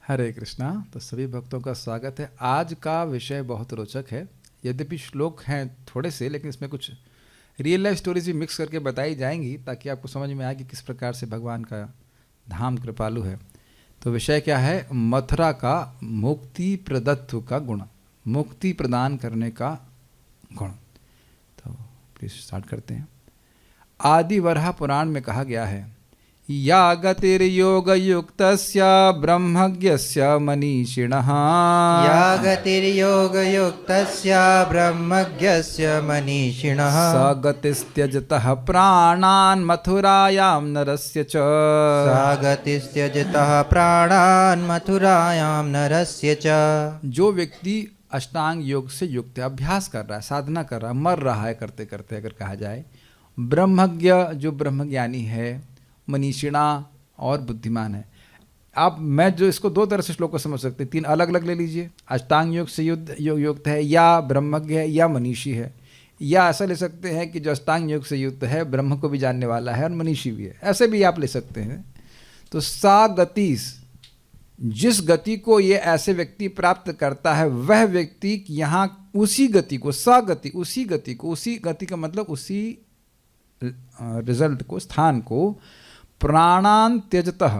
हरे कृष्णा। तो सभी भक्तों का स्वागत है। आज का विषय बहुत रोचक है। यद्यपि श्लोक हैं थोड़े से, लेकिन इसमें कुछ रियल लाइफ स्टोरीज भी मिक्स करके बताई जाएंगी ताकि आपको समझ में आए कि किस प्रकार से भगवान का धाम कृपालु है। तो विषय क्या है? मथुरा का मुक्ति प्रदत्व का गुण, मुक्ति प्रदान करने का गुण। तो प्लीज स्टार्ट करते हैं। आदि वराह पुराण में कहा गया है, या गतिर्योग युक्तस्य ब्रह्मज्ञस्य मनीषिणः, या गतिर्योगयुक्तस्य ब्रह्मज्ञस्य मनीषिणः, स गतिस्त्यजतः प्राणान् मथुरायां नरस्य च, सा गतिस्त्यजतः प्राणान् मथुरायां नरस्य च। जो व्यक्ति अष्टांग योग से युक्त है, अभ्यास कर रहा है, साधना कर रहा है, मर रहा है करते करते, अगर कहा जाए, ब्रह्मज्ञ जो ब्रह्मज्ञानी है, मनीषिणा और बुद्धिमान है। आप मैं जो इसको दो तरह से श्लोक को समझ सकते हैं, तीन अलग अलग ले लीजिए। अष्टांग योग से युक्त है, या ब्रह्मज्ञ है, या मनीषी है। या ऐसा ले सकते हैं कि जो अष्टांग योग से युक्त है, ब्रह्म को भी जानने वाला है और मनीषी भी है, ऐसे भी आप ले सकते हैं। तो सा गति, जिस गति को ये ऐसे व्यक्ति प्राप्त करता है, वह व्यक्ति यहाँ उसी गति को, सा गति, उसी गति को, उसी गति का मतलब उसी रिजल्ट को, स्थान को, प्राणान त्यजतः,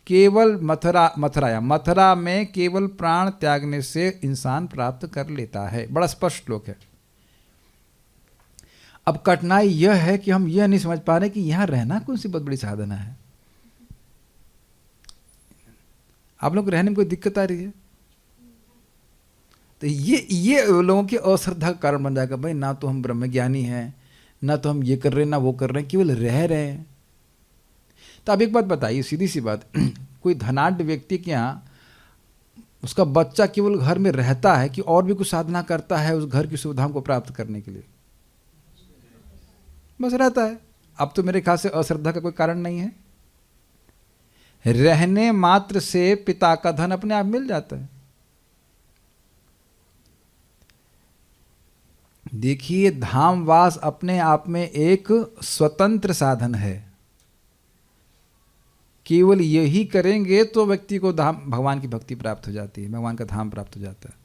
केवल मथुरा में केवल प्राण त्यागने से इंसान प्राप्त कर लेता है। बड़ा स्पष्ट श्लोक है। अब कठिनाई यह है कि हम यह नहीं समझ पा रहे कि यहां रहना कौन सी बहुत बड़ी साधना है। आप लोग रहने में कोई दिक्कत आ रही है? तो ये लोगों की अश्रद्धा का कारण बन जाएगा। भाई ना तो हम ब्रह्मज्ञानी हैं, ना तो हम ये कर रहे हैं, ना वो कर रहे हैं, केवल रह रहे हैं। तो अब एक बात बताइए, सीधी सी बात, कोई धनाढ्य व्यक्ति के यहाँ उसका बच्चा केवल घर में रहता है कि और भी कुछ साधना करता है उस घर की सुविधाओं को प्राप्त करने के लिए? बस रहता है। अब तो मेरे ख्याल से अश्रद्धा का कोई कारण नहीं है। रहने मात्र से पिता का धन अपने आप मिल जाता है। देखिए, धामवास अपने आप में एक स्वतंत्र साधन है। केवल यही करेंगे तो व्यक्ति को धाम, भगवान की भक्ति प्राप्त हो जाती है, भगवान का धाम प्राप्त हो जाता है।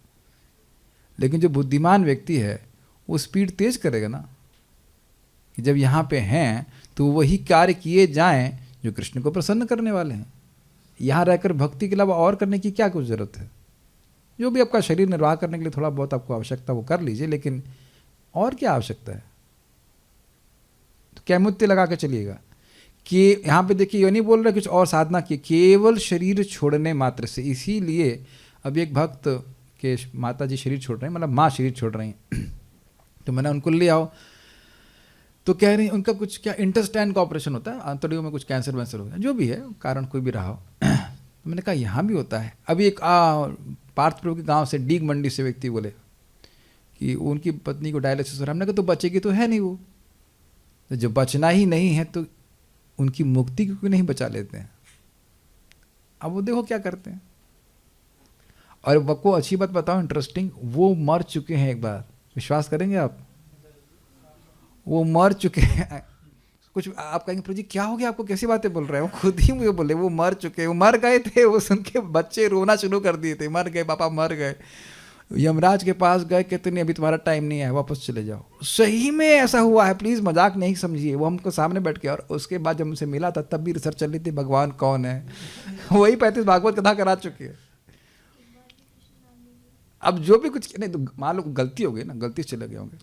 लेकिन जो बुद्धिमान व्यक्ति है वो स्पीड तेज करेगा ना, कि जब यहाँ पे हैं तो वही कार्य किए जाएं जो कृष्ण को प्रसन्न करने वाले हैं। यहाँ रहकर भक्ति के अलावा और करने की क्या कुछ जरूरत है? जो भी आपका शरीर निर्वाह करने के लिए थोड़ा बहुत आपको आवश्यकता वो कर लीजिए, लेकिन और क्या आवश्यकता है? तो कैमुत्य लगा के चलिएगा कि यहाँ पे देखिए, ये नहीं बोल रहे कुछ और साधना की, केवल शरीर छोड़ने मात्र से। इसीलिए अभी एक भक्त के माता जी शरीर छोड़ रहे हैं, मतलब माँ शरीर छोड़ रही हैं, तो मैंने उनको ले आओ, तो कह रही उनका कुछ क्या इंटेस्टाइन का ऑपरेशन होता है, आंतड़ियों में कुछ कैंसर वैंसर होता है, जो भी है कारण कोई भी रहा हो। तो मैंने कहा यहाँ भी होता है। अभी एक पार्थपुर के गाँव से, डीग मंडी से व्यक्ति बोले कि उनकी पत्नी को डायलिसिस हो रहा है। हमने कहा तो बचेगी तो है नहीं वो, तो जब बचना ही नहीं है तो उनकी मुक्ति क्यों नहीं बचा लेते हैं? अब वो देखो क्या करते हैं। और वो अच्छी बात बताओ, इंटरेस्टिंग, वो मर चुके हैं एक बार। विश्वास करेंगे आप? वो मर चुके हैं। कुछ आप कहेंगे प्रभु जी क्या हो गया आपको, कैसी बातें बोल रहे हैं? वो खुद ही मुझे बोले वो मर चुके, वो मर गए थे। वो सुन के बच्चे रोना शुरू कर दिए थे, मर गए पापा, मर गए। यमराज के पास गए, कहते नहीं अभी तुम्हारा टाइम नहीं है, वापस चले जाओ। सही में ऐसा हुआ है, प्लीज मजाक नहीं समझिए। वो हमको सामने बैठ के, और उसके बाद जब हमसे मिला था तब भी रिसर्च चल रही थी भगवान कौन है। वही 35 भागवत कथा करा चुके हैं। अब जो भी कुछ नहीं, तो मान लो गलती हो गई ना, गलती से चले गए होंगे,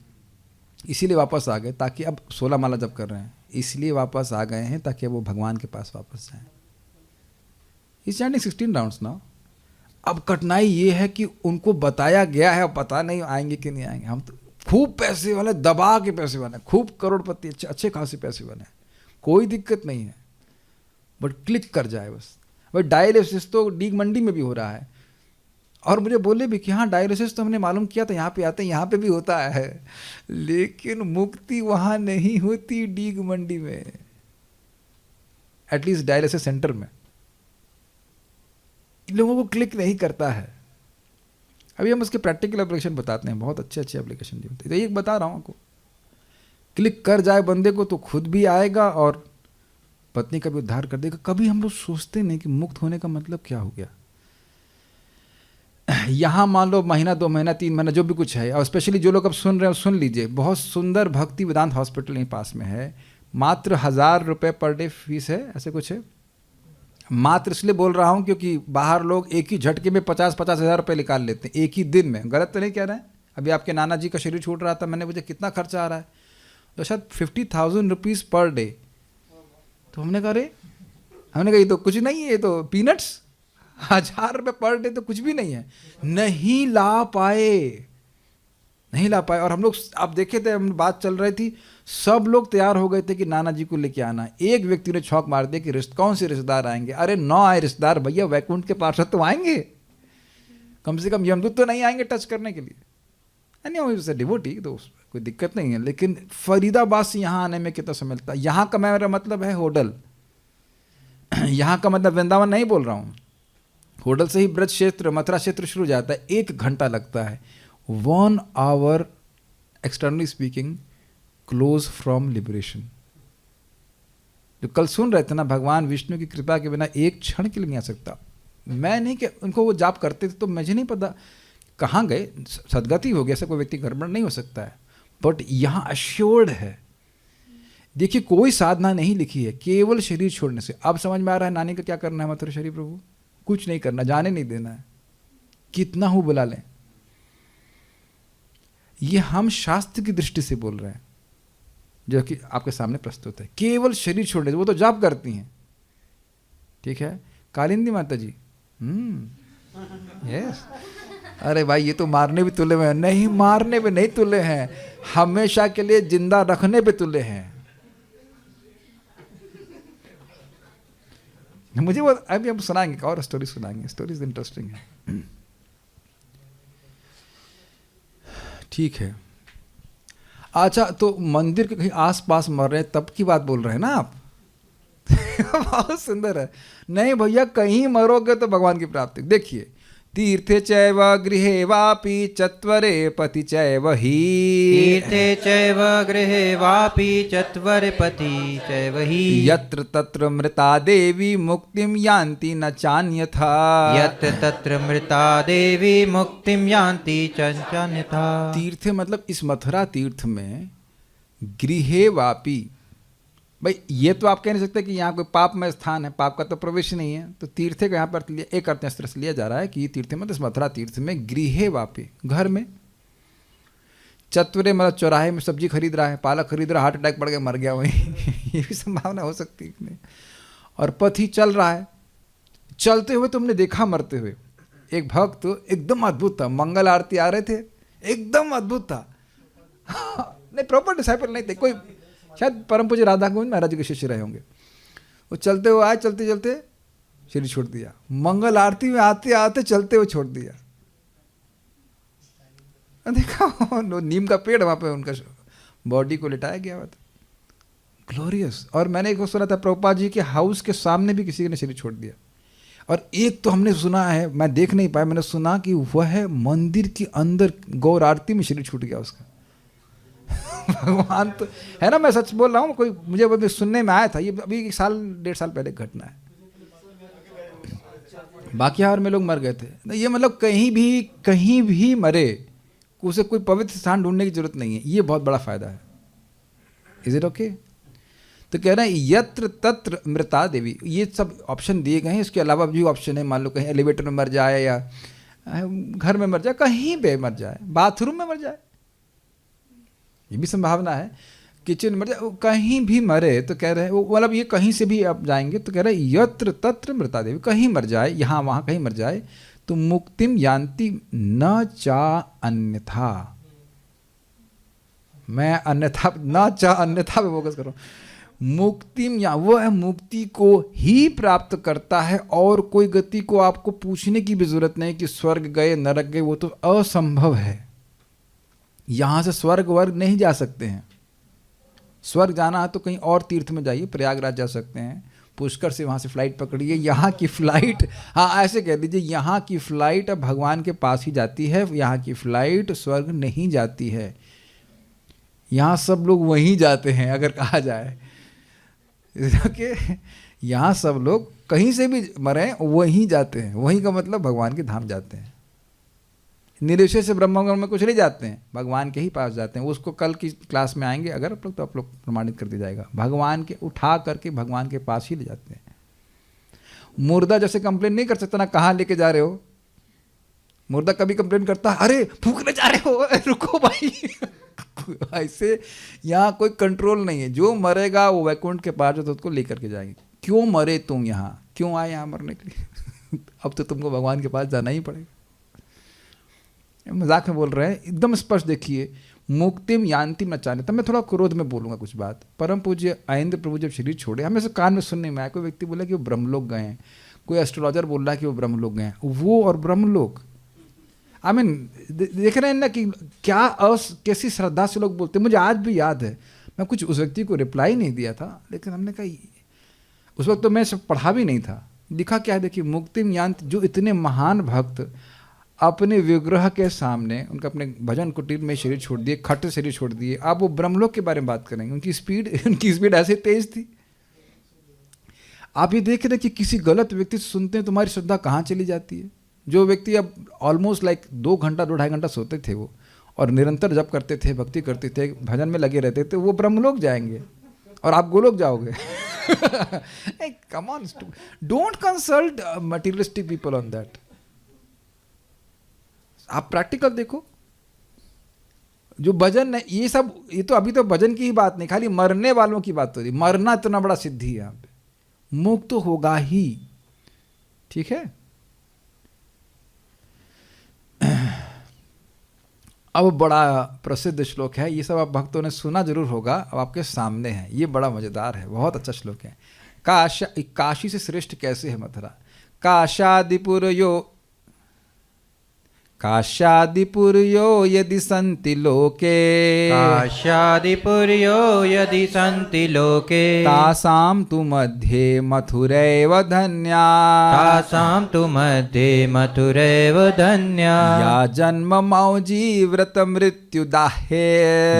इसीलिए वापस आ गए। ताकि अब 16 माला जब कर रहे हैं इसलिए वापस आ गए हैं, ताकि वो भगवान के पास वापस जाएं। इस चैंटिंग 16 राउंड्स ना। अब कठिनाई ये है कि उनको बताया गया है, पता नहीं आएंगे कि नहीं आएंगे। हम तो खूब पैसे वाले, दबा के पैसे वाले, खूब करोड़पति, अच्छे खासे पैसे वाले, कोई दिक्कत नहीं है, बट क्लिक कर जाए बस। भाई डायलिसिस तो डीग मंडी में भी हो रहा है, और मुझे बोले भी कि हाँ डायलिसिस तो हमने मालूम किया था, यहाँ पे आते हैं, यहाँ पे भी होता है, लेकिन मुक्ति वहाँ नहीं होती डीग मंडी में, एटलीस्ट डायलिसिस सेंटर में। लोगों को क्लिक नहीं करता है। अभी हम उसके प्रैक्टिकल एप्लीकेशन बताते हैं, बहुत अच्छे एप्लीकेशन भी होते हैं। तो एक बता रहा हूँ आपको, क्लिक कर जाए बंदे को तो खुद भी आएगा और पत्नी का भी उद्धार कर देगा। कभी हम लोग सोचते नहीं कि मुक्त होने का मतलब क्या हो गया। यहाँ मान लो महीना 2 महीना 3 महीना जो भी कुछ है, और स्पेशली जो लोग अब सुन रहे हो सुन लीजिए, बहुत सुंदर भक्ति वेदांत हॉस्पिटल यहीं पास में है, मात्र 1000 रुपये पर डे फीस है, ऐसे कुछ है। मात्र इसलिए बोल रहा हूँ क्योंकि बाहर लोग एक ही झटके में 50-50 हज़ार रुपये निकाल लेते हैं एक ही दिन में। गलत तो नहीं कह रहे हैं? अभी आपके नाना जी का शरीर छूट रहा था, मैंने मुझे कितना खर्चा आ रहा है, तो शायद 50,000 रुपीज़ पर डे। तो हमने कहा ये तो कुछ नहीं है, ये तो पीनट्स, 1000 रुपये पर डे तो कुछ भी नहीं है। नहीं ला पाए। और हम लोग, आप देखे थे, हम बात चल रही थी, सब लोग तैयार हो गए थे कि नाना जी को लेके आना। एक व्यक्ति ने छौंक मार दिया कि कौन से रिश्तेदार आएंगे? अरे 9 आए रिश्तेदार भैया, वैकुंठ के पार्षद तो आएंगे, कम से कम यमदूत तो नहीं आएंगे टच करने के लिए। डिवोटी तो कोई दिक्कत नहीं है, लेकिन फरीदाबाद से यहाँ आने में कितना समय लगता है? यहाँ का मेरा मतलब है होडल, यहाँ का मतलब वृंदावन नहीं बोल रहा हूँ। होडल से ही ब्रज क्षेत्र, मथुरा क्षेत्र शुरू जाता है, 1 घंटा लगता है। 1 hour externally speaking close from liberation. जो कल सुन रहे थे ना, भगवान विष्णु की कृपा के बिना एक क्षण के लिए नहीं आ सकता। मैं नहीं कि उनको वो जाप करते थे तो मुझे नहीं पता कहाँ गए, सदगति हो गया, ऐसा कोई व्यक्ति गड़बड़ नहीं हो सकता है, बट यहाँ अश्योर्ड है। देखिए कोई साधना नहीं लिखी है, केवल शरीर छोड़ने से। अब समझ में आ रहा है नानी का क्या करना है? मथुरा शरीर प्रभु कुछ नहीं करना, जाने नहीं देना है, कितना हूँ बुला लें। ये हम शास्त्र की दृष्टि से बोल रहे हैं, जो कि आपके सामने प्रस्तुत है। केवल शरीर छोड़ने से, वो तो जाप करती हैं, ठीक है। कालिंदी माता जी, यस। अरे भाई ये तो मारने भी तुले हुए हैं। नहीं, मारने पे नहीं तुले हैं, हमेशा के लिए जिंदा रखने पे तुले हैं। मुझे वो अभी हम सुनाएंगे, और स्टोरी सुनाएंगे, स्टोरीज इंटरेस्टिंग है। ठीक है, अच्छा, तो मंदिर के कहीं आसपास मर रहे हैं तब की बात बोल रहे हैं ना आप? बहुत सुंदर है। नहीं भैया, कहीं मरोगे तो भगवान की प्राप्ति। देखिए, तीर्थे चैव गृहे वापि चत्वरे पति चैव ही। तीर्थे चैव गृहे वापि चत्वरे पति चैव ही। यत्र तत्र मृता देवी मुक्तिम यान्ति न चान्यथा। यत्र तत्र मृता देवी मुक्तिम यान्ति चान्यथा। तीर्थे मतलब इस मथुरा तीर्थ में, गृहे वापि, भाई ये तो आप कह नहीं सकते कि यहाँ कोई पाप में स्थान है, पाप का तो प्रवेश नहीं है। तो तीर्थे का यहाँ पर एक अर्थ इस तरह से लिया जा रहा है कि तीर्थे मतलब मथुरा तीर्थ में, गृहे वापि घर में, चत्वरे मतलब चौराहे में सब्जी खरीद रहा है, पालक खरीद रहा है, हार्ट अटैक पड़ गया मर गया वहीं। ये भी संभावना हो सकती है नहीं। और पथी चल रहा है, चलते हुए तुमने देखा मरते हुए। एक भक्त एकदम अद्भुत था, मंगल आरती आ रहे थे, एकदम अद्भुत था। नहीं, प्रॉपर डिसाइपल नहीं थे, कोई शायद परम पूज्य राधा गोविंद महाराज जी के शिष्य रहे होंगे। वो चलते हुए आए, चलते चलते शरीर छोड़ दिया। मंगल आरती में आते आते चलते हुए छोड़ दिया। देखा नीम का पेड़ वहाँ पे उनका बॉडी को लिटाया गया हुआ था, ग्लोरियस। और मैंने एक सुना था, प्रभुपाद जी के हाउस के सामने भी किसी ने शरीर छोड़ दिया। और एक तो हमने सुना है, मैं देख नहीं पाया, मैंने सुना कि वह मंदिर के अंदर गौर आरती में शरीर छूट गया उसका। भगवान तो है ना, मैं सच बोल रहा हूँ, कोई मुझे अभी सुनने में आया था, ये अभी 1 साल 1.5 साल पहले घटना है। बाकी हार में लोग मर गए थे। ये मतलब कहीं भी मरे, उसे कोई पवित्र स्थान ढूंढने की जरूरत नहीं है। ये बहुत बड़ा फायदा है। Is it okay? तो कह रहे हैं यत्र तत्र मृता देवी, ये सब ऑप्शन दिए गए हैं। इसके अलावा भी ऑप्शन है, मान लो कहीं एलिवेटर में मर जाए, या घर में मर जाए, कहीं पे मर जाए, बाथरूम में मर जाए, ये भी संभावना है, किचन में मर जाए, कहीं भी मरे। तो कह रहे हैं वो मतलब ये कहीं से भी आप जाएंगे तो कह रहे हैं यत्र तत्र मृता देवी, कहीं मर जाए, यहाँ वहाँ कहीं मर जाए तो मुक्तिम यान्ति न चा अन्यथा। मैं अन्यथा न चा अन्यथा पे फोकस कर रहा हूँ। मुक्तिम, या वो है मुक्ति को ही प्राप्त करता है, और कोई गति को आपको पूछने की भी जरूरत नहीं कि स्वर्ग गए नरक गए, वो तो असंभव है। यहाँ से स्वर्ग वर्ग नहीं जा सकते हैं। स्वर्ग जाना है तो कहीं और तीर्थ में जाइए, प्रयागराज जा सकते हैं, पुष्कर से वहाँ से फ्लाइट पकड़िए। यहाँ की फ्लाइट, हाँ ऐसे कह दीजिए, यहाँ की फ्लाइट अब भगवान के पास ही जाती है, यहाँ की फ्लाइट स्वर्ग नहीं जाती है। यहाँ सब लोग वहीं जाते हैं अगर कहा जाए कि यहाँ सब लोग कहीं से भी मरें वहीं जाते हैं। वहीं का मतलब भगवान के धाम जाते हैं। निरुषय से ब्रह्म में कुछ नहीं जाते हैं, भगवान के ही पास जाते हैं। उसको कल की क्लास में आएंगे अगर आप लोग तो आप लोग प्रमाणित कर दिया जाएगा। भगवान के उठा करके भगवान के पास ही ले जाते हैं। मुर्दा जैसे कंप्लेन नहीं कर सकता ना, कहाँ लेके जा रहे हो। मुर्दा कभी कंप्लेन करता है, अरे फूकने जा रहे हो, रुको भाई। ऐसे यहाँ कोई कंट्रोल नहीं है। जो मरेगा वो वैकुंठ के पास जो तो उसको लेकर के जाएंगे। क्यों मरे तुम यहाँ, क्यों आए यहाँ मरने के लिए? अब तो तुमको भगवान के पास जाना ही पड़ेगा। मजाक में बोल रहे हैं, एकदम स्पष्ट देखिए, मुक्तिम यान्तिम न चाहते। तब मैं थोड़ा क्रोध में बोलूंगा कुछ बात। परम पूज्य आयेंद्र प्रभु जब शरीर छोड़े, हमें से कान में सुनने में आया, कोई व्यक्ति बोला कि वो ब्रह्मलोक गए हैं, कोई एस्ट्रोलॉजर बोल रहा है कि वो ब्रह्मलोक गए हैं। वो और ब्रह्मलोक, आई मीन देख रहे हैं ना कि क्या कैसी श्रद्धा से लोग बोलते हैं। मुझे आज भी याद है, मैं कुछ उस व्यक्ति को रिप्लाई नहीं दिया था, लेकिन हमने कहा, उस वक्त तो मैं सब पढ़ा भी नहीं था, लिखा क्या है देखिए, मुक्तिम यान्ति। जो इतने महान भक्त अपने विग्रह के सामने, उनका अपने भजन कुटीर में शरीर छोड़ दिए, खट शरीर छोड़ दिए, आप वो ब्रह्मलोक के बारे में बात करेंगे। उनकी स्पीड ऐसे तेज थी। आप ये देख रहे हैं कि किसी गलत व्यक्ति से सुनते हैं, तुम्हारी श्रद्धा कहाँ चली जाती है। जो व्यक्ति अब ऑलमोस्ट लाइक 2 घंटा 2-2.5 घंटा सोते थे वो, और निरंतर जप करते थे, भक्ति करते थे, भजन में लगे रहते थे, वो ब्रह्मलोक जाएंगे और आप गोलोक जाओगे। Come on, don't consult materialistic people on that. आप प्रैक्टिकल देखो। जो भजन है ये सब, ये तो अभी तो भजन की ही बात नहीं, खाली मरने वालों की बात हो रही। मरना इतना बड़ा सिद्धि है यहाँ पे, मुक्त तो होगा ही। ठीक है। अब बड़ा प्रसिद्ध श्लोक है, ये सब आप भक्तों ने सुना जरूर होगा, अब आपके सामने है। ये बड़ा मजेदार है, बहुत अच्छा श्लोक है। काशी से श्रेष्ठ कैसे है मथुरा। काशादिपुर्यो यदि सन्ति लोके, काशादिपुर्यो यदि सन्ति लोके, तासां तु मध्ये मथुरैव धन्या, तासां तु मध्ये मथुरैव धन्या। या जन्म मौजी व्रत मृत्यु दाहे,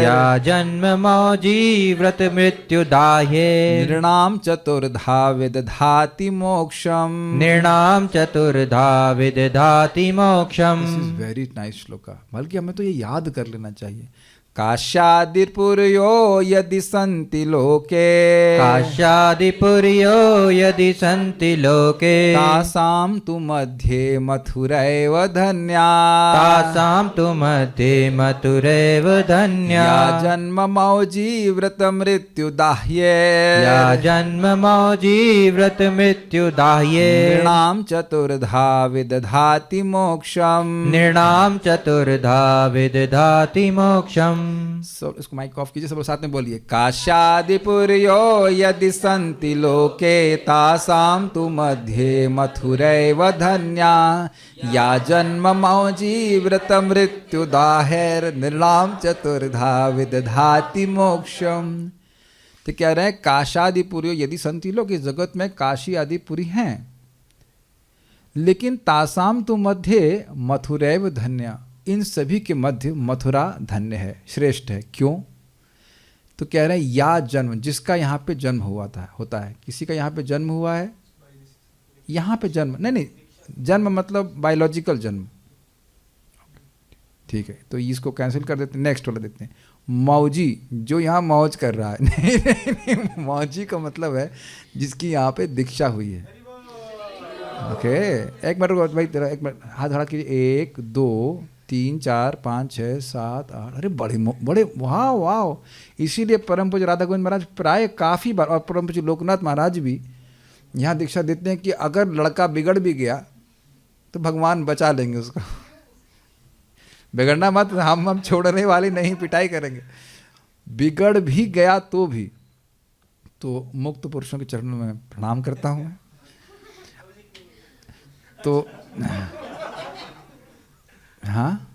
या जन्म मौजी व्रत मृत्यु दाहे, नृणां चतुर्धा विदधाति मोक्षम, नृणां चतुर्धा विदधाति मोक्षम। Very nice shloka. बल्कि हमें तो ये याद कर लेना चाहिए। काशादिपुर्यो यदि सन्ति लोके, काशादिपुर्यो यदि सन्ति लोके, तासां तु मध्ये मथुरैव धन्या, तासां तु मध्ये मथुरैव धन्या। या जन्म मौजी व्रत मृत्यु दाह्ये, या जन्म मौजी व्रत मृत्यु दाह्ये, नृणां चतुर्धा विदधाति मोक्षम, नृणां चतुर्धा विदधाति मोक्षम। सब इसको माइक ऑफ कीजिए, सब लोग साथ में बोलिए। काशादिपुर्यो यदि सन्ति लोके, तासां तु मध्ये मथुरैव धन्या, या जन्म मौजी व्रत मृत्यु दाहेर, नृणां चतुर्धा विदधाति मोक्षम। तो कह रहे हैं काशादिपुर्यो यदि सन्ति लोके, जगत में काशी आदि पुरी हैं, लेकिन तासां तु मध्ये मथुरैव धन्या, इन सभी के मध्य मथुरा धन्य है, श्रेष्ठ है। क्यों? तो कह रहे हैं या जन्म, जिसका यहाँ पे जन्म होता है। किसी का यहाँ पे जन्म हुआ है, यहाँ पे जन्म नहीं, जन्म मतलब बायोलॉजिकल जन्म। ठीक है, तो इसको कैंसिल कर देते हैं, नेक्स्ट वाला देते हैं। मौजी, जो यहाँ मौज कर रहा है। नहीं, मौजी का मतलब है जिसकी यहाँ पे दीक्षा हुई है। ओके, एक मिनट भाई, तेरा एक मिनट हाथ खड़ा कीजिए। 1 2 3 4 5 6 7 8, अरे बड़े वाह वाह। इसीलिए परम पूज्य राधा गोविंद महाराज प्राय काफ़ी बार, और परम पूज्य लोकनाथ महाराज भी यहाँ दीक्षा देते हैं कि अगर लड़का बिगड़ भी गया तो भगवान बचा लेंगे उसको। बिगड़ना मत, हम छोड़ने वाले नहीं, पिटाई करेंगे। बिगड़ भी गया तो भी, तो मुक्त पुरुषों के चरणों में प्रणाम करता हूँ। तो हाँ,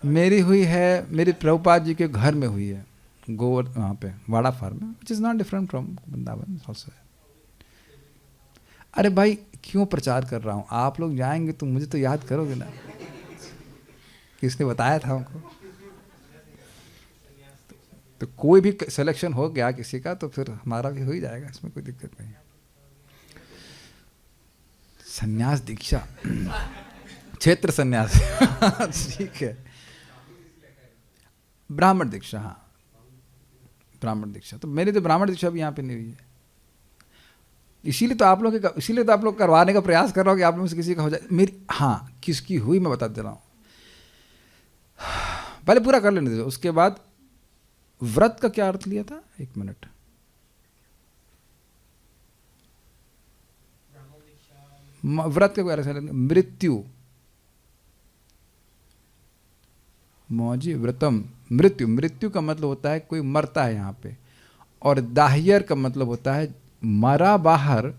मेरी हुई है, मेरी प्रभुपाद जी के घर में हुई है, गोवर वहाँ पे वाड़ा फार्म में, which is not different from Vrindavan also. अरे भाई क्यों प्रचार कर रहा हूँ, आप लोग जाएंगे तो मुझे तो याद करोगे ना, किसने बताया था हमको। तो कोई भी सिलेक्शन हो गया किसी का तो फिर हमारा भी हो ही जाएगा, इसमें कोई दिक्कत नहीं। संन्यास दीक्षा क्षेत्र संन्यास ठीक है, ब्राह्मण दीक्षा, हाँ ब्राह्मण दीक्षा। तो मेरी तो ब्राह्मण दीक्षा भी यहाँ पे नहीं हुई है, इसीलिए तो आप लोग करवाने का प्रयास कर रहा हूँ कि आप लोगों से किसी का हो जाए। मेरी हाँ किसकी हुई मैं बता दे रहा हूँ, पहले पूरा कर लेने दीजिए। उसके बाद व्रत का क्या अर्थ लिया था, एक मिनट, व्रत का क्या अर्थ है, मृत्यु, मौजी व्रतम, मृत्यु, मृत्यु का मतलब होता है कोई मरता है यहाँ पे, और दाह्यर का मतलब होता है मरा बाहर,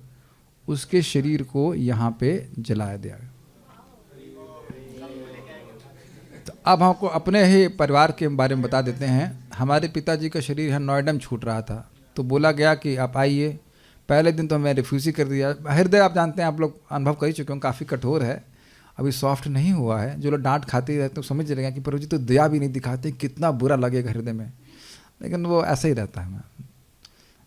उसके शरीर को यहाँ पे जलाया दिया। तो अब हमको अपने ही परिवार के बारे में बता देते हैं। हमारे पिताजी का शरीर है नोएडा में छूट रहा था, तो बोला गया कि आप आइए। पहले दिन तो मैं रिफ्यूज़ ही कर दिया। हृदय आप जानते हैं, आप लोग अनुभव कर ही चुके हो, काफ़ी कठोर है, अभी सॉफ्ट नहीं हुआ है। जो लोग डांट खाते रहते तो समझ रहेगा कि प्रभु जी तो दया भी नहीं दिखाते, कितना बुरा लगेगा हृदय में, लेकिन वो ऐसा ही रहता है।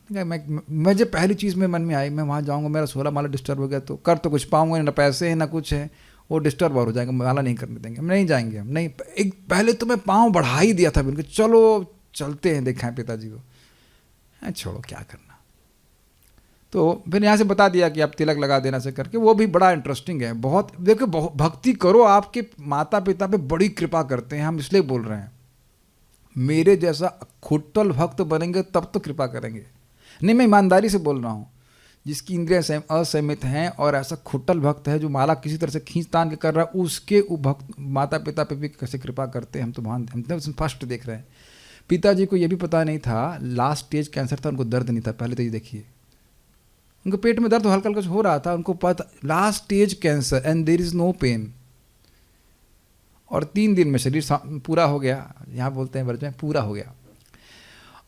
मैं जब पहली चीज़ में मन में आई, मैं वहाँ जाऊँगा, मेरा 16 माला डिस्टर्ब हो गया तो कर तो कुछ पाऊँगा, ना पैसे है ना कुछ है, वो डिस्टर्ब और हो जाएगा, माला नहीं करने देंगे, हम नहीं जाएंगे, हम नहीं। एक पहले तो मैं पाँव बढ़ा ही दिया था बिल्कुल, चलो चलते हैं, देखा है पिताजी को, छोड़ो क्या करना। तो फिर यहाँ से बता दिया कि आप तिलक लगा देना से करके, वो भी बड़ा इंटरेस्टिंग है बहुत। देखो भक्ति करो, आपके माता पिता पे बड़ी कृपा करते हैं, हम इसलिए बोल रहे हैं। मेरे जैसा खुट्टल भक्त बनेंगे तब तो कृपा करेंगे, नहीं मैं ईमानदारी से बोल रहा हूँ। जिसकी इंद्रियां असंयमित हैं और ऐसा खुट्टल भक्त है जो माला किसी तरह से खींच तान के कर रहा है, उसके भक्त माता पिता पे भी कैसे कृपा करते हैं, हम तो फर्स्ट देख रहे हैं। पिताजी को ये भी पता नहीं था, लास्ट स्टेज कैंसर था, उनको दर्द नहीं था। पहले तो ये देखिए, उनके पेट में दर्द हल्का हल्का हो रहा था, उनको पता last stage cancer and there is no pain. और 3 दिन में शरीर पूरा हो गया, यहाँ बोलते हैं वर्ज में पूरा हो गया।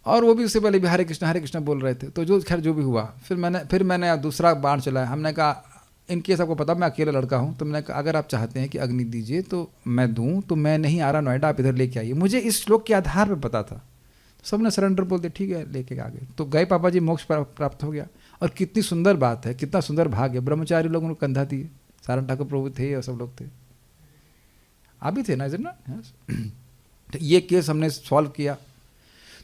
और वो भी उससे पहले भी हरे कृष्णा बोल रहे थे। तो जो खैर जो भी हुआ, फिर मैंने दूसरा बाण चलाया। हमने कहा इनकेस आपको पता मैं अकेला लड़का हूँ, तो मैंने कहा अगर आप चाहते हैं कि अग्नि दीजिए तो मैं दूँ, तो मैं नहीं आ रहा नोएडा, आप इधर लेके आइए। मुझे इस श्लोक के आधार पर पता था, तो सबने सरेंडर बोलते ठीक है लेके आ गए। तो गए पापा जी, मोक्ष प्राप्त हो गया। और कितनी सुंदर बात है, कितना सुंदर भाग्य, ब्रह्मचारी लोगों ने कंधा दिए, सारण ठाकुर प्रभु थे और सब लोग थे, आप भी थे ना, इधर ना। तो ये केस हमने सॉल्व किया।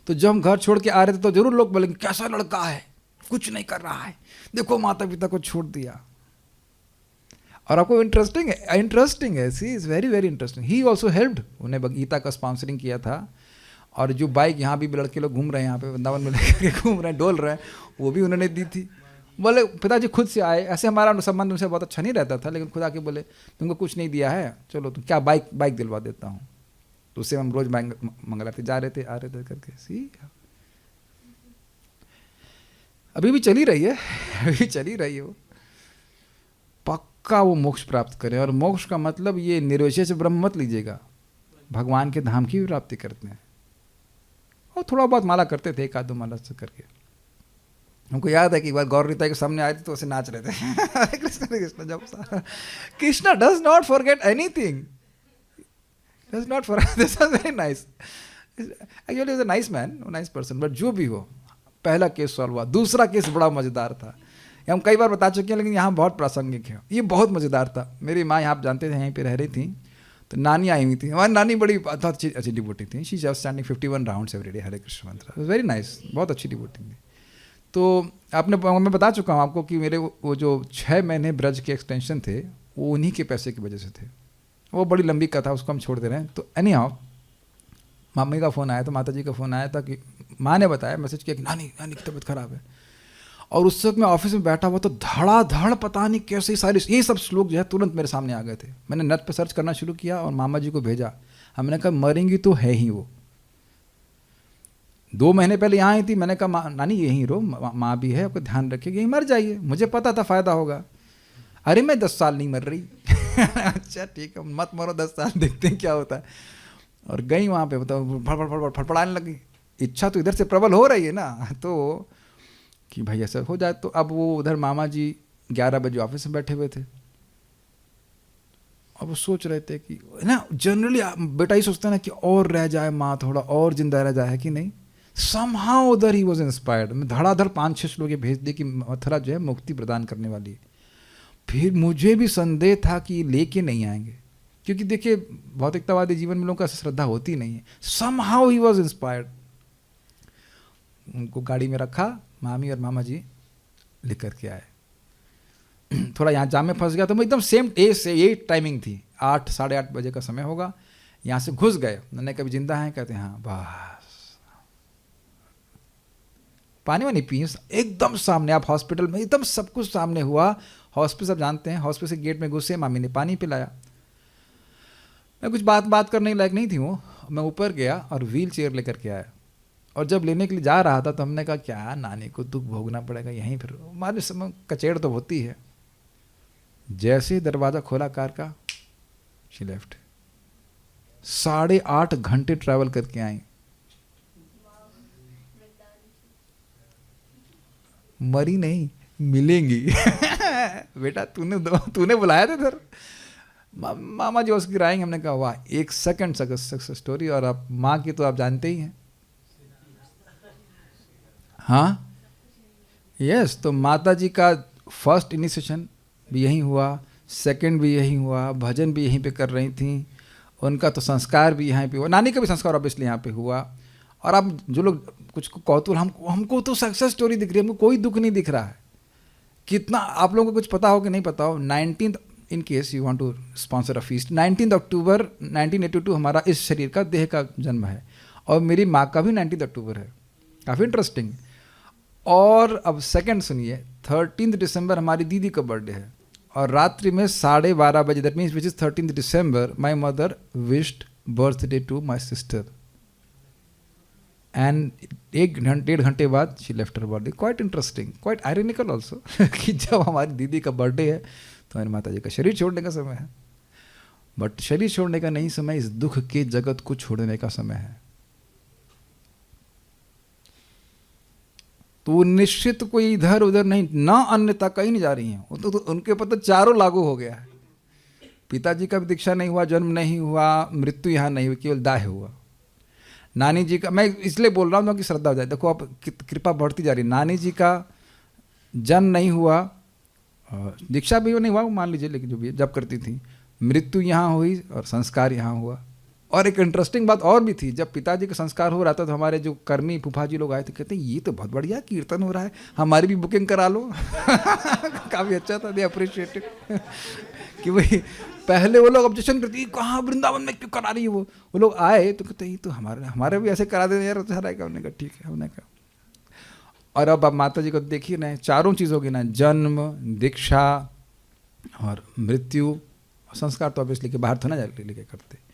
तो जब हम घर छोड़ के आ रहे थे तो जरूर लोग बोलेंगे कैसा लड़का है, कुछ नहीं कर रहा है, देखो माता पिता को छोड़ दिया। और आपको इंटरेस्टिंग है, she is very very interesting. He also helped, उन्हें गीता का स्पॉन्सरिंग किया था। और जो बाइक यहाँ भी लड़के लोग घूम रहे हैं, यहाँ पे वृंदावन में लेकर के घूम रहे हैं, डोल रहे हैं, वो भी उन्होंने दी थी। बोले पिताजी खुद से आए, ऐसे हमारा संबंध उनसे बहुत अच्छा नहीं रहता था, लेकिन खुद आके बोले तुमको कुछ नहीं दिया है, चलो तुम क्या बाइक दिलवा देता हूँ। तो उससे हम रोज मंगलाते जा रहे थे, आ रहे थे करके। सी अभी भी चली रही है, अभी चली रही है। वो पक्का वो मोक्ष प्राप्त करें। और मोक्ष का मतलब ये निर्विशेष ब्रह्म मत लीजिएगा, भगवान के धाम की भी प्राप्ति करते हैं। और थोड़ा बहुत माला करते थे, 1 आध 2 माला से करके। हमको याद है कि एक बार गौररीता के सामने आए थे तो ऐसे नाच रहे थे हरे कृष्ण जब Krishna does not forget anything, does not forget, this was very nice, actually is a nice man, nice person. But जो भी हो, पहला केस सॉल्व हुआ। दूसरा केस बड़ा मज़ेदार था, हम कई बार बता चुके हैं, लेकिन यहाँ बहुत प्रासंगिक है। ये बहुत मज़ेदार था। मेरी माँ, यहाँ आप जानते थे, यहीं पे रह रही थी, तो नानी आई हुई थी। हमारी नानी बड़ी अच्छी डिवोटी थी। She was standing 51 rounds every day Hare Krishna mantra, very nice, बहुत अच्छी डिवोटी थी। तो मैं बता चुका हूँ आपको कि मेरे वो जो 6 महीने ब्रज के एक्सटेंशन थे, वो उन्हीं के पैसे की वजह से थे। वो बड़ी लंबी कथा, उसको हम छोड़ दे रहे हैं। तो एनी हाउ, मम्मी का फ़ोन आया था, माता जी का फ़ोन आया था कि माँ ने बताया, मैसेज किया कि नानी की तबीयत खराब है। और उस वक्त मैं ऑफिस में बैठा हुआ, तो धड़ाधड़ पता नहीं कैसे सारे ये सब श्लोक जो है तुरंत मेरे सामने आ गए थे। मैंने नेट पर सर्च करना शुरू किया और मामा जी को भेजा। हमने कहा मरेंगी तो है ही वो। 2 महीने पहले यहाँ आई थी, मैंने कहा नानी यहीं रो, माँ भी है, आपको ध्यान रखिएगा, यहीं मर जाइए, मुझे पता था फ़ायदा होगा। अरे मैं 10 साल नहीं मर रही अच्छा ठीक है, मत मरो 10 साल, देखते हैं क्या होता है। और गई वहाँ पे, बताओ फड़फड़ाने लगी। इच्छा तो इधर से प्रबल हो रही है ना, तो कि भाई ऐसा हो जाए। तो अब वो उधर मामा जी 11 बजे ऑफिस में बैठे हुए थे, और वो सोच रहे थे कि ना, जनरली बेटा ही सोचता है ना कि और रह जाए माँ, थोड़ा और जिंदा रह जाए, है कि नहीं। समहाउ उधर ही वॉज इंस्पायर्ड। मैं धड़ाधड़ 5-6 श्लोक भेज दिए कि मथुरा जो है मुक्ति प्रदान करने वाली है। फिर मुझे भी संदेह था कि लेके नहीं आएंगे, क्योंकि देखिए भौतिकतावादी जीवन में लोगों का श्रद्धा होती नहीं है. Somehow he was inspired. उनको गाड़ी में रखा, मामी और मामा जी लेकर के आए. थोड़ा यहाँ जाम में फंस गया तो मैं एकदम सेम ये टाइमिंग थी, 8 साढ़े 8 बजे का समय होगा. यहाँ से घुस गए. मैंने कभी जिंदा हैं? कहते हैं हाँ. बस पानी वानी पिए. एकदम सामने, आप हॉस्पिटल में एकदम सब कुछ सामने हुआ. हॉस्पिटल सब जानते हैं, हॉस्पिटल से गेट में घुसे, मामी ने पानी पिलाया. मैं कुछ बात करने लायक नहीं थी वो. मैं ऊपर गया और व्हील चेयर लेकर के आया. और जब लेने के लिए जा रहा था तो हमने कहा क्या नानी को दुख भोगना पड़ेगा यहीं, फिर हमारे समय कचेड़ तो होती है. जैसे ही दरवाज़ा खोला कार का, शी लेफ्ट. 8.5 घंटे ट्रैवल करके आई. मरी नहीं, मिलेंगी. बेटा तूने बुलाया था इधर. मामा जी उसकी गिराएंगे. हमने कहा वाह, 1 सेकंड सक्सेस स्टोरी. और आप माँ की तो आप जानते ही हैं. हाँ यस. तो माता जी का फर्स्ट इनिशिएशन भी यहीं हुआ, सेकंड भी यहीं हुआ, भजन भी यहीं पे कर रही थी. उनका तो संस्कार भी यहाँ पे हुआ. नानी का भी संस्कार ऑब्वियसली यहाँ पे हुआ. और अब जो लोग कुछ कौतूहल, हमको तो सक्सेस स्टोरी दिख रही है, हमको कोई दुख नहीं दिख रहा है. कितना आप लोगों को कुछ पता हो कि नहीं पता हो, 19th, in case you want to sponsor a feast, 19 October 1982 हमारा इस शरीर का देह का जन्म है. और मेरी माँ का भी 19 अक्टूबर है. काफ़ी इंटरेस्टिंग. और अब सेकंड सुनिए, 13 दिसंबर हमारी दीदी का बर्थडे है. और रात्रि में 12:30 बजे, that means which is 13 December, my mother wished birthday to my sister. And 1-1.5 घंटे बाद she left her body. Quite interesting, quite ironical also कि जब हमारी दीदी का बर्थडे है तो हमारी माता जी का शरीर छोड़ने का समय है. बट शरीर छोड़ने का नहीं समय, इस दुख के जगत को छोड़ने का समय है. तो वो निश्चित कोई इधर उधर नहीं, ना अन्यथा कहीं नहीं जा रही हैं. वो तो उनके ऊपर तो चारों लागू हो गया है. पिताजी का भी दीक्षा नहीं हुआ, जन्म नहीं हुआ, मृत्यु यहाँ नहीं हुई, केवल दाह हुआ. नानी जी का, मैं इसलिए बोल रहा हूँ कि श्रद्धा हो जाए. देखो आप कृपा बढ़ती जा रही है. नानी जी का जन्म नहीं हुआ, दीक्षा भी नहीं हुआ मान लीजिए, लेकिन जो भी जब करती थी, मृत्यु यहाँ हुई और संस्कार यहाँ हुआ. और एक इंटरेस्टिंग बात और भी थी, जब पिताजी का संस्कार हो रहा था तो हमारे जो कर्मी फूफा जी लोग आए थे, कहते हैं ये तो बहुत बढ़िया कीर्तन हो रहा है, हमारी भी बुकिंग करा लो. काफ़ी अच्छा था, दे अप्रिशिएटेड. कि भाई पहले वो लोग ऑब्जेक्शन करती, कहाँ वृंदावन में क्यों करा रही है. वो लोग आए तो कहते ये तो हमारे भी ऐसे करा देना यार, अच्छा रहेगा. हमने कहा ठीक है. हमने कहा और अब आप माता जी को देखिए ना, चारों चीज़ होगी ना, जन्म, दीक्षा और मृत्यु. संस्कार तो ऑब्वियसली के बाहर तो ना लेके करते.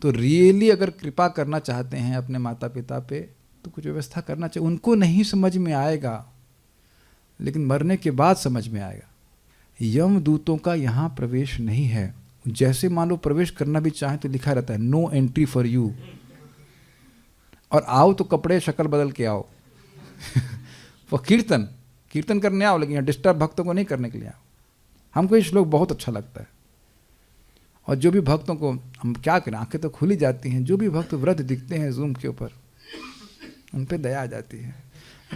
तो रियली अगर कृपा करना चाहते हैं अपने माता पिता पे तो कुछ व्यवस्था करना चाहिए. उनको नहीं समझ में आएगा, लेकिन मरने के बाद समझ में आएगा. यमदूतों का यहाँ प्रवेश नहीं है. जैसे मान लो प्रवेश करना भी चाहे तो लिखा रहता है नो एंट्री फॉर यू. और आओ तो कपड़े शक्ल बदल के आओ. वो कीर्तन करने आओ, लेकिन यहाँ डिस्टर्ब भक्तों को नहीं करने के लिए आओ. हमको ये श्लोक बहुत अच्छा लगता है. और जो भी भक्तों को हम क्या करें, आंखें तो खुली जाती हैं. जो भी भक्त व्रत दिखते हैं जूम के ऊपर, उन पे दया आ जाती है.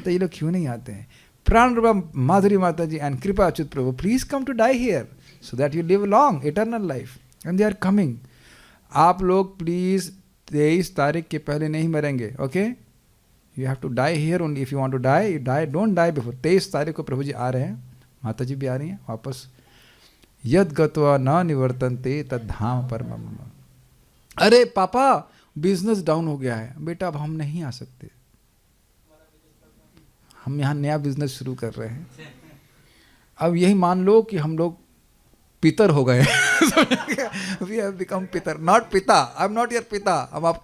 तो ये लोग क्यों नहीं आते हैं. प्राण रूपा माधुरी माता जी and Kripa Achyuta Prabhu, please come to die here so that you live long eternal life, and they are coming. आप लोग प्लीज 23 तारीख के पहले नहीं मरेंगे. Okay, you have to die here only. If you want to die, you die, don't die before. 23 तारीख को प्रभु जी आ रहे हैं, माता जी भी आ रही हैं वापस. यद गत्वा न निवर्तन्ते तद धाम परमम. अरे पापा बिजनेस डाउन हो गया है. बेटा अब हम नहीं आ सकते, हम यहाँ नया बिजनेस शुरू कर रहे हैं. अब यही मान लो कि हम लोग पितर हो गए. वी हैव बिकम पितर, नॉट पिता. आई एम नॉट योर पिता.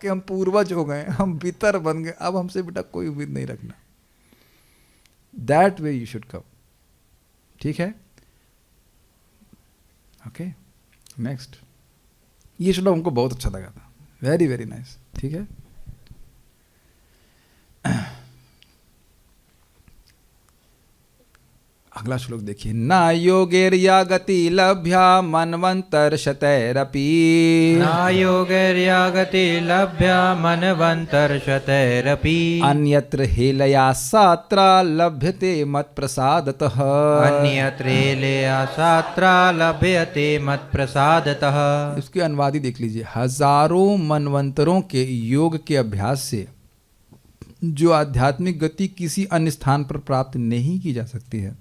हम पूर्वज हो गए, हम पितर बन गए. अब हमसे बेटा कोई उम्मीद नहीं रखना. That way you should come. ठीक है. Okay, next. ये श्लोक हमको बहुत अच्छा लगा था. Very very nice. ठीक है. अगला श्लोक देखिए, न योगेर्या गति लभ्या मनवंतर शतैरपि नायोगैर्या गति लभ्या मनवन्तर्शतैरपि अन्यत्र हेलया सात्रा लभ्यते मत्प्रसादतः। अन्यत्रेलया सात्रा लभ्यते मत्प्रसादतः। इसके अनुवादी देख लीजिए, हजारों मनवंतरों के योग के अभ्यास से जो आध्यात्मिक गति किसी अन्य स्थान पर प्राप्त नहीं की जा सकती है,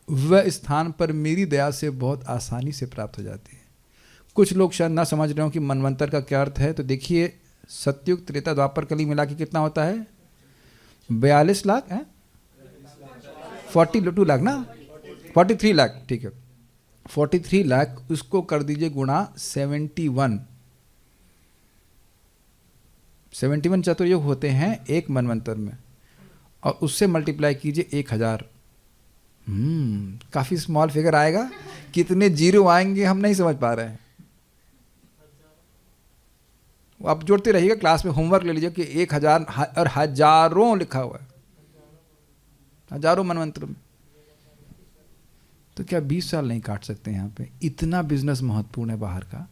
वह स्थान पर मेरी दया से बहुत आसानी से प्राप्त हो जाती है। कुछ लोग शायद ना समझ रहे हो कि मनवंतर का क्या अर्थ है, तो देखिए सतयुग त्रेता द्वापर कली मिला के कितना होता है, 42 लाख है, 42 लाख ना, 43 लाख, ठीक है, 43 लाख, उसको कर दीजिए गुणा 71 चतुर्युग होते हैं एक मनवंतर में, और उससे मल्टीप्लाई कीजिए 1000। काफ़ी स्मॉल फिगर आएगा, कितने जीरो आएंगे हम नहीं समझ पा रहे हैं। आप जोड़ते रहिएगा, क्लास में होमवर्क ले लीजिए कि 1000 और हजारों लिखा हुआ है, हजारों मनवंतर में। तो क्या 20 साल नहीं काट सकते यहाँ पे? इतना बिजनेस महत्वपूर्ण है बाहर का।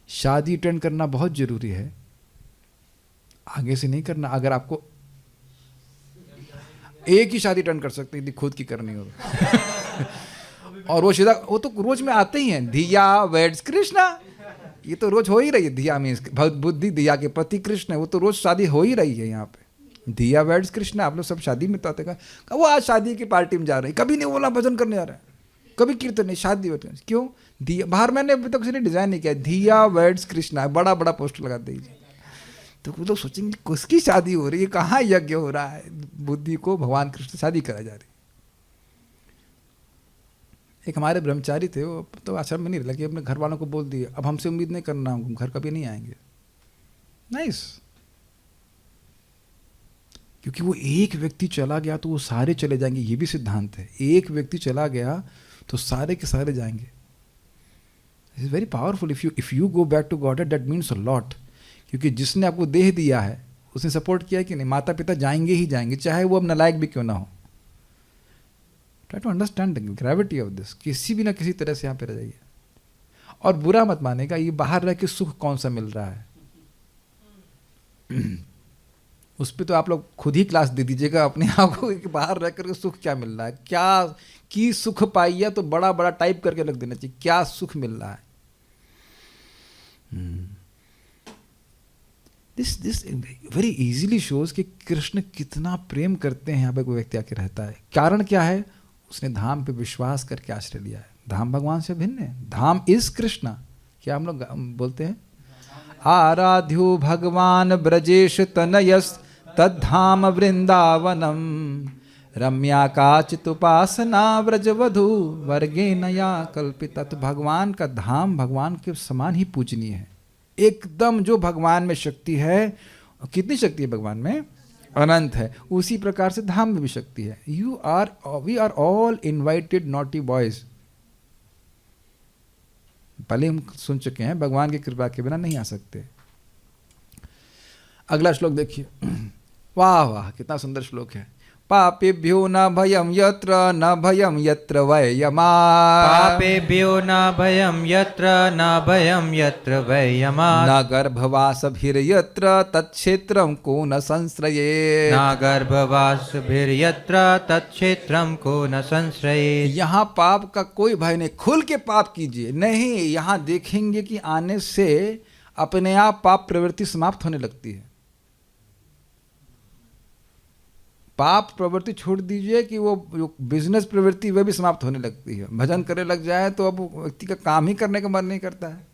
शादी अटेंड करना बहुत जरूरी है, आगे से नहीं करना। अगर आपको एक ही शादी अटेंड कर सकते हैं, यदि खुद की करनी हो और वो सीधा, वो तो रोज में आते ही हैं, धिया वेड्स कृष्णा, ये तो रोज हो ही रही है। धिया मीन्स बुद्धि, धिया के पति कृष्ण है, वो तो रोज शादी हो ही रही है यहाँ पे। धिया वेड्स कृष्ण, आप लोग सब शादी में तो आते का, वो आज शादी की पार्टी में जा रहे हैं, कभी नहीं बोला भजन करने जा रहा है, कभी कीर्तन नहीं, शादी होती है। क्यों? धिया, बाहर मैंने अभी तक किसी ने डिजाइन नहीं किया, धिया वेड्स कृष्णा, बड़ा बड़ा पोस्टर लगा दीजिए, तो वो लोग सोचेंगे किसकी शादी हो रही है, कहाँ यज्ञ हो रहा है, बुद्धि को भगवान कृष्ण शादी करा जा रही। एक हमारे ब्रह्मचारी थे, वो तो आश्रम में नहीं रह लगे, अपने घर वालों को बोल दिए अब हमसे उम्मीद नहीं करना, हम घर कभी नहीं आएंगे। नाइस, क्योंकि वो एक व्यक्ति चला गया तो वो सारे चले जाएंगे, ये भी सिद्धांत है। एक व्यक्ति चला गया तो सारे के सारे जाएंगे। It is very powerful. If you go back to God, that means a lot, क्योंकि जिसने आपको देह दिया है उसने सपोर्ट किया है कि नहीं। माता पिता जाएंगे ही जाएंगे, चाहे वो अब नालायक भी क्यों ना हो। Try to understand the gravity of this. किसी भी ना किसी तरह से यहाँ पे रह जाइए, और बुरा मत मानेगा, ये बाहर रह के सुख कौन सा मिल रहा है उस पर तो आप लोग खुद ही क्लास दे दीजिएगा अपने आप को कि बाहर रह करके सुख क्या मिल रहा है, क्या की सुख पाई है, तो बड़ा बड़ा टाइप करके रख देना चाहिए, क्या सुख मिल रहा है। दिस वेरी इजीली शोज कि कृष्ण कितना प्रेम करते हैं। यहाँ पे कोई व्यक्ति आके रहता है, कारण क्या है? उसने धाम पे विश्वास करके आश्रय लिया है। धाम भगवान से भिन्न है, धाम इज कृष्णा। क्या हम लोग बोलते हैं? आराध्यो भगवान ब्रजेश तनयस तद्धाम वृंदावनम रम्या काचित उपासना व्रजवधु वर्गे नया कल्पिता। तो भगवान का धाम भगवान के समान ही पूजनीय है एकदम। जो भगवान में शक्ति है, कितनी शक्ति है भगवान में? अनंत है। उसी प्रकार से धाम में भी शक्ति है। We are all invited naughty boys. पहले हम सुन चुके हैं, भगवान की कृपा के बिना नहीं आ सकते। अगला श्लोक देखिए, वाह वाह कितना सुंदर श्लोक है। पापेभ्यो न भयम यत्र न भयम यत्र वयमात्। पापेभ्यो न भयम यत्र न भयम यत्र वयमात्। न गर्भवासभिर्यत्र तत्क्षेत्रं को न संश्रये। न गर्भवासभिर्यत्र तत्क्षेत्रं को न संश्रये। यहाँ पाप का कोई भय नहीं, खुल के पाप कीजिए। नहीं, यहाँ देखेंगे कि आने से अपने आप पाप प्रवृत्ति समाप्त होने लगती है। पाप प्रवृत्ति छोड़ दीजिए कि वो जो बिजनेस प्रवृत्ति वह भी समाप्त होने लगती है। भजन करने लग जाए तो अब व्यक्ति का काम ही करने का मन नहीं करता है।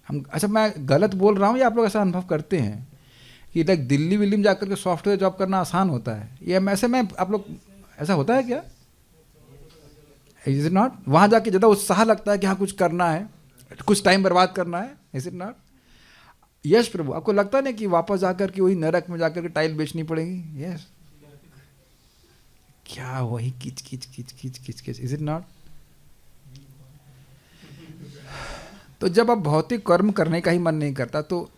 हम, अच्छा मैं गलत बोल रहा हूँ या आप लोग ऐसा अनुभव करते हैं कि लाइक दिल्ली विल्ली में जाकर के सॉफ्टवेयर जॉब करना आसान होता है? ये ऐसे में आप लोग, ऐसा होता है क्या? Is it not? वहाँ जाके ज़्यादा उत्साह लगता है कि हाँ कुछ करना है, कुछ टाइम बर्बाद करना है। Is it not? यस प्रभु, आपको लगता नहीं कि वापस जाकर के वही नरक में जाकर के टाइल बेचनी पड़ेगी? यस, क्या वही किच किच किच किच किच किच। Is it not? तो जब आप भौतिक कर्म करने का ही मन नहीं करता तो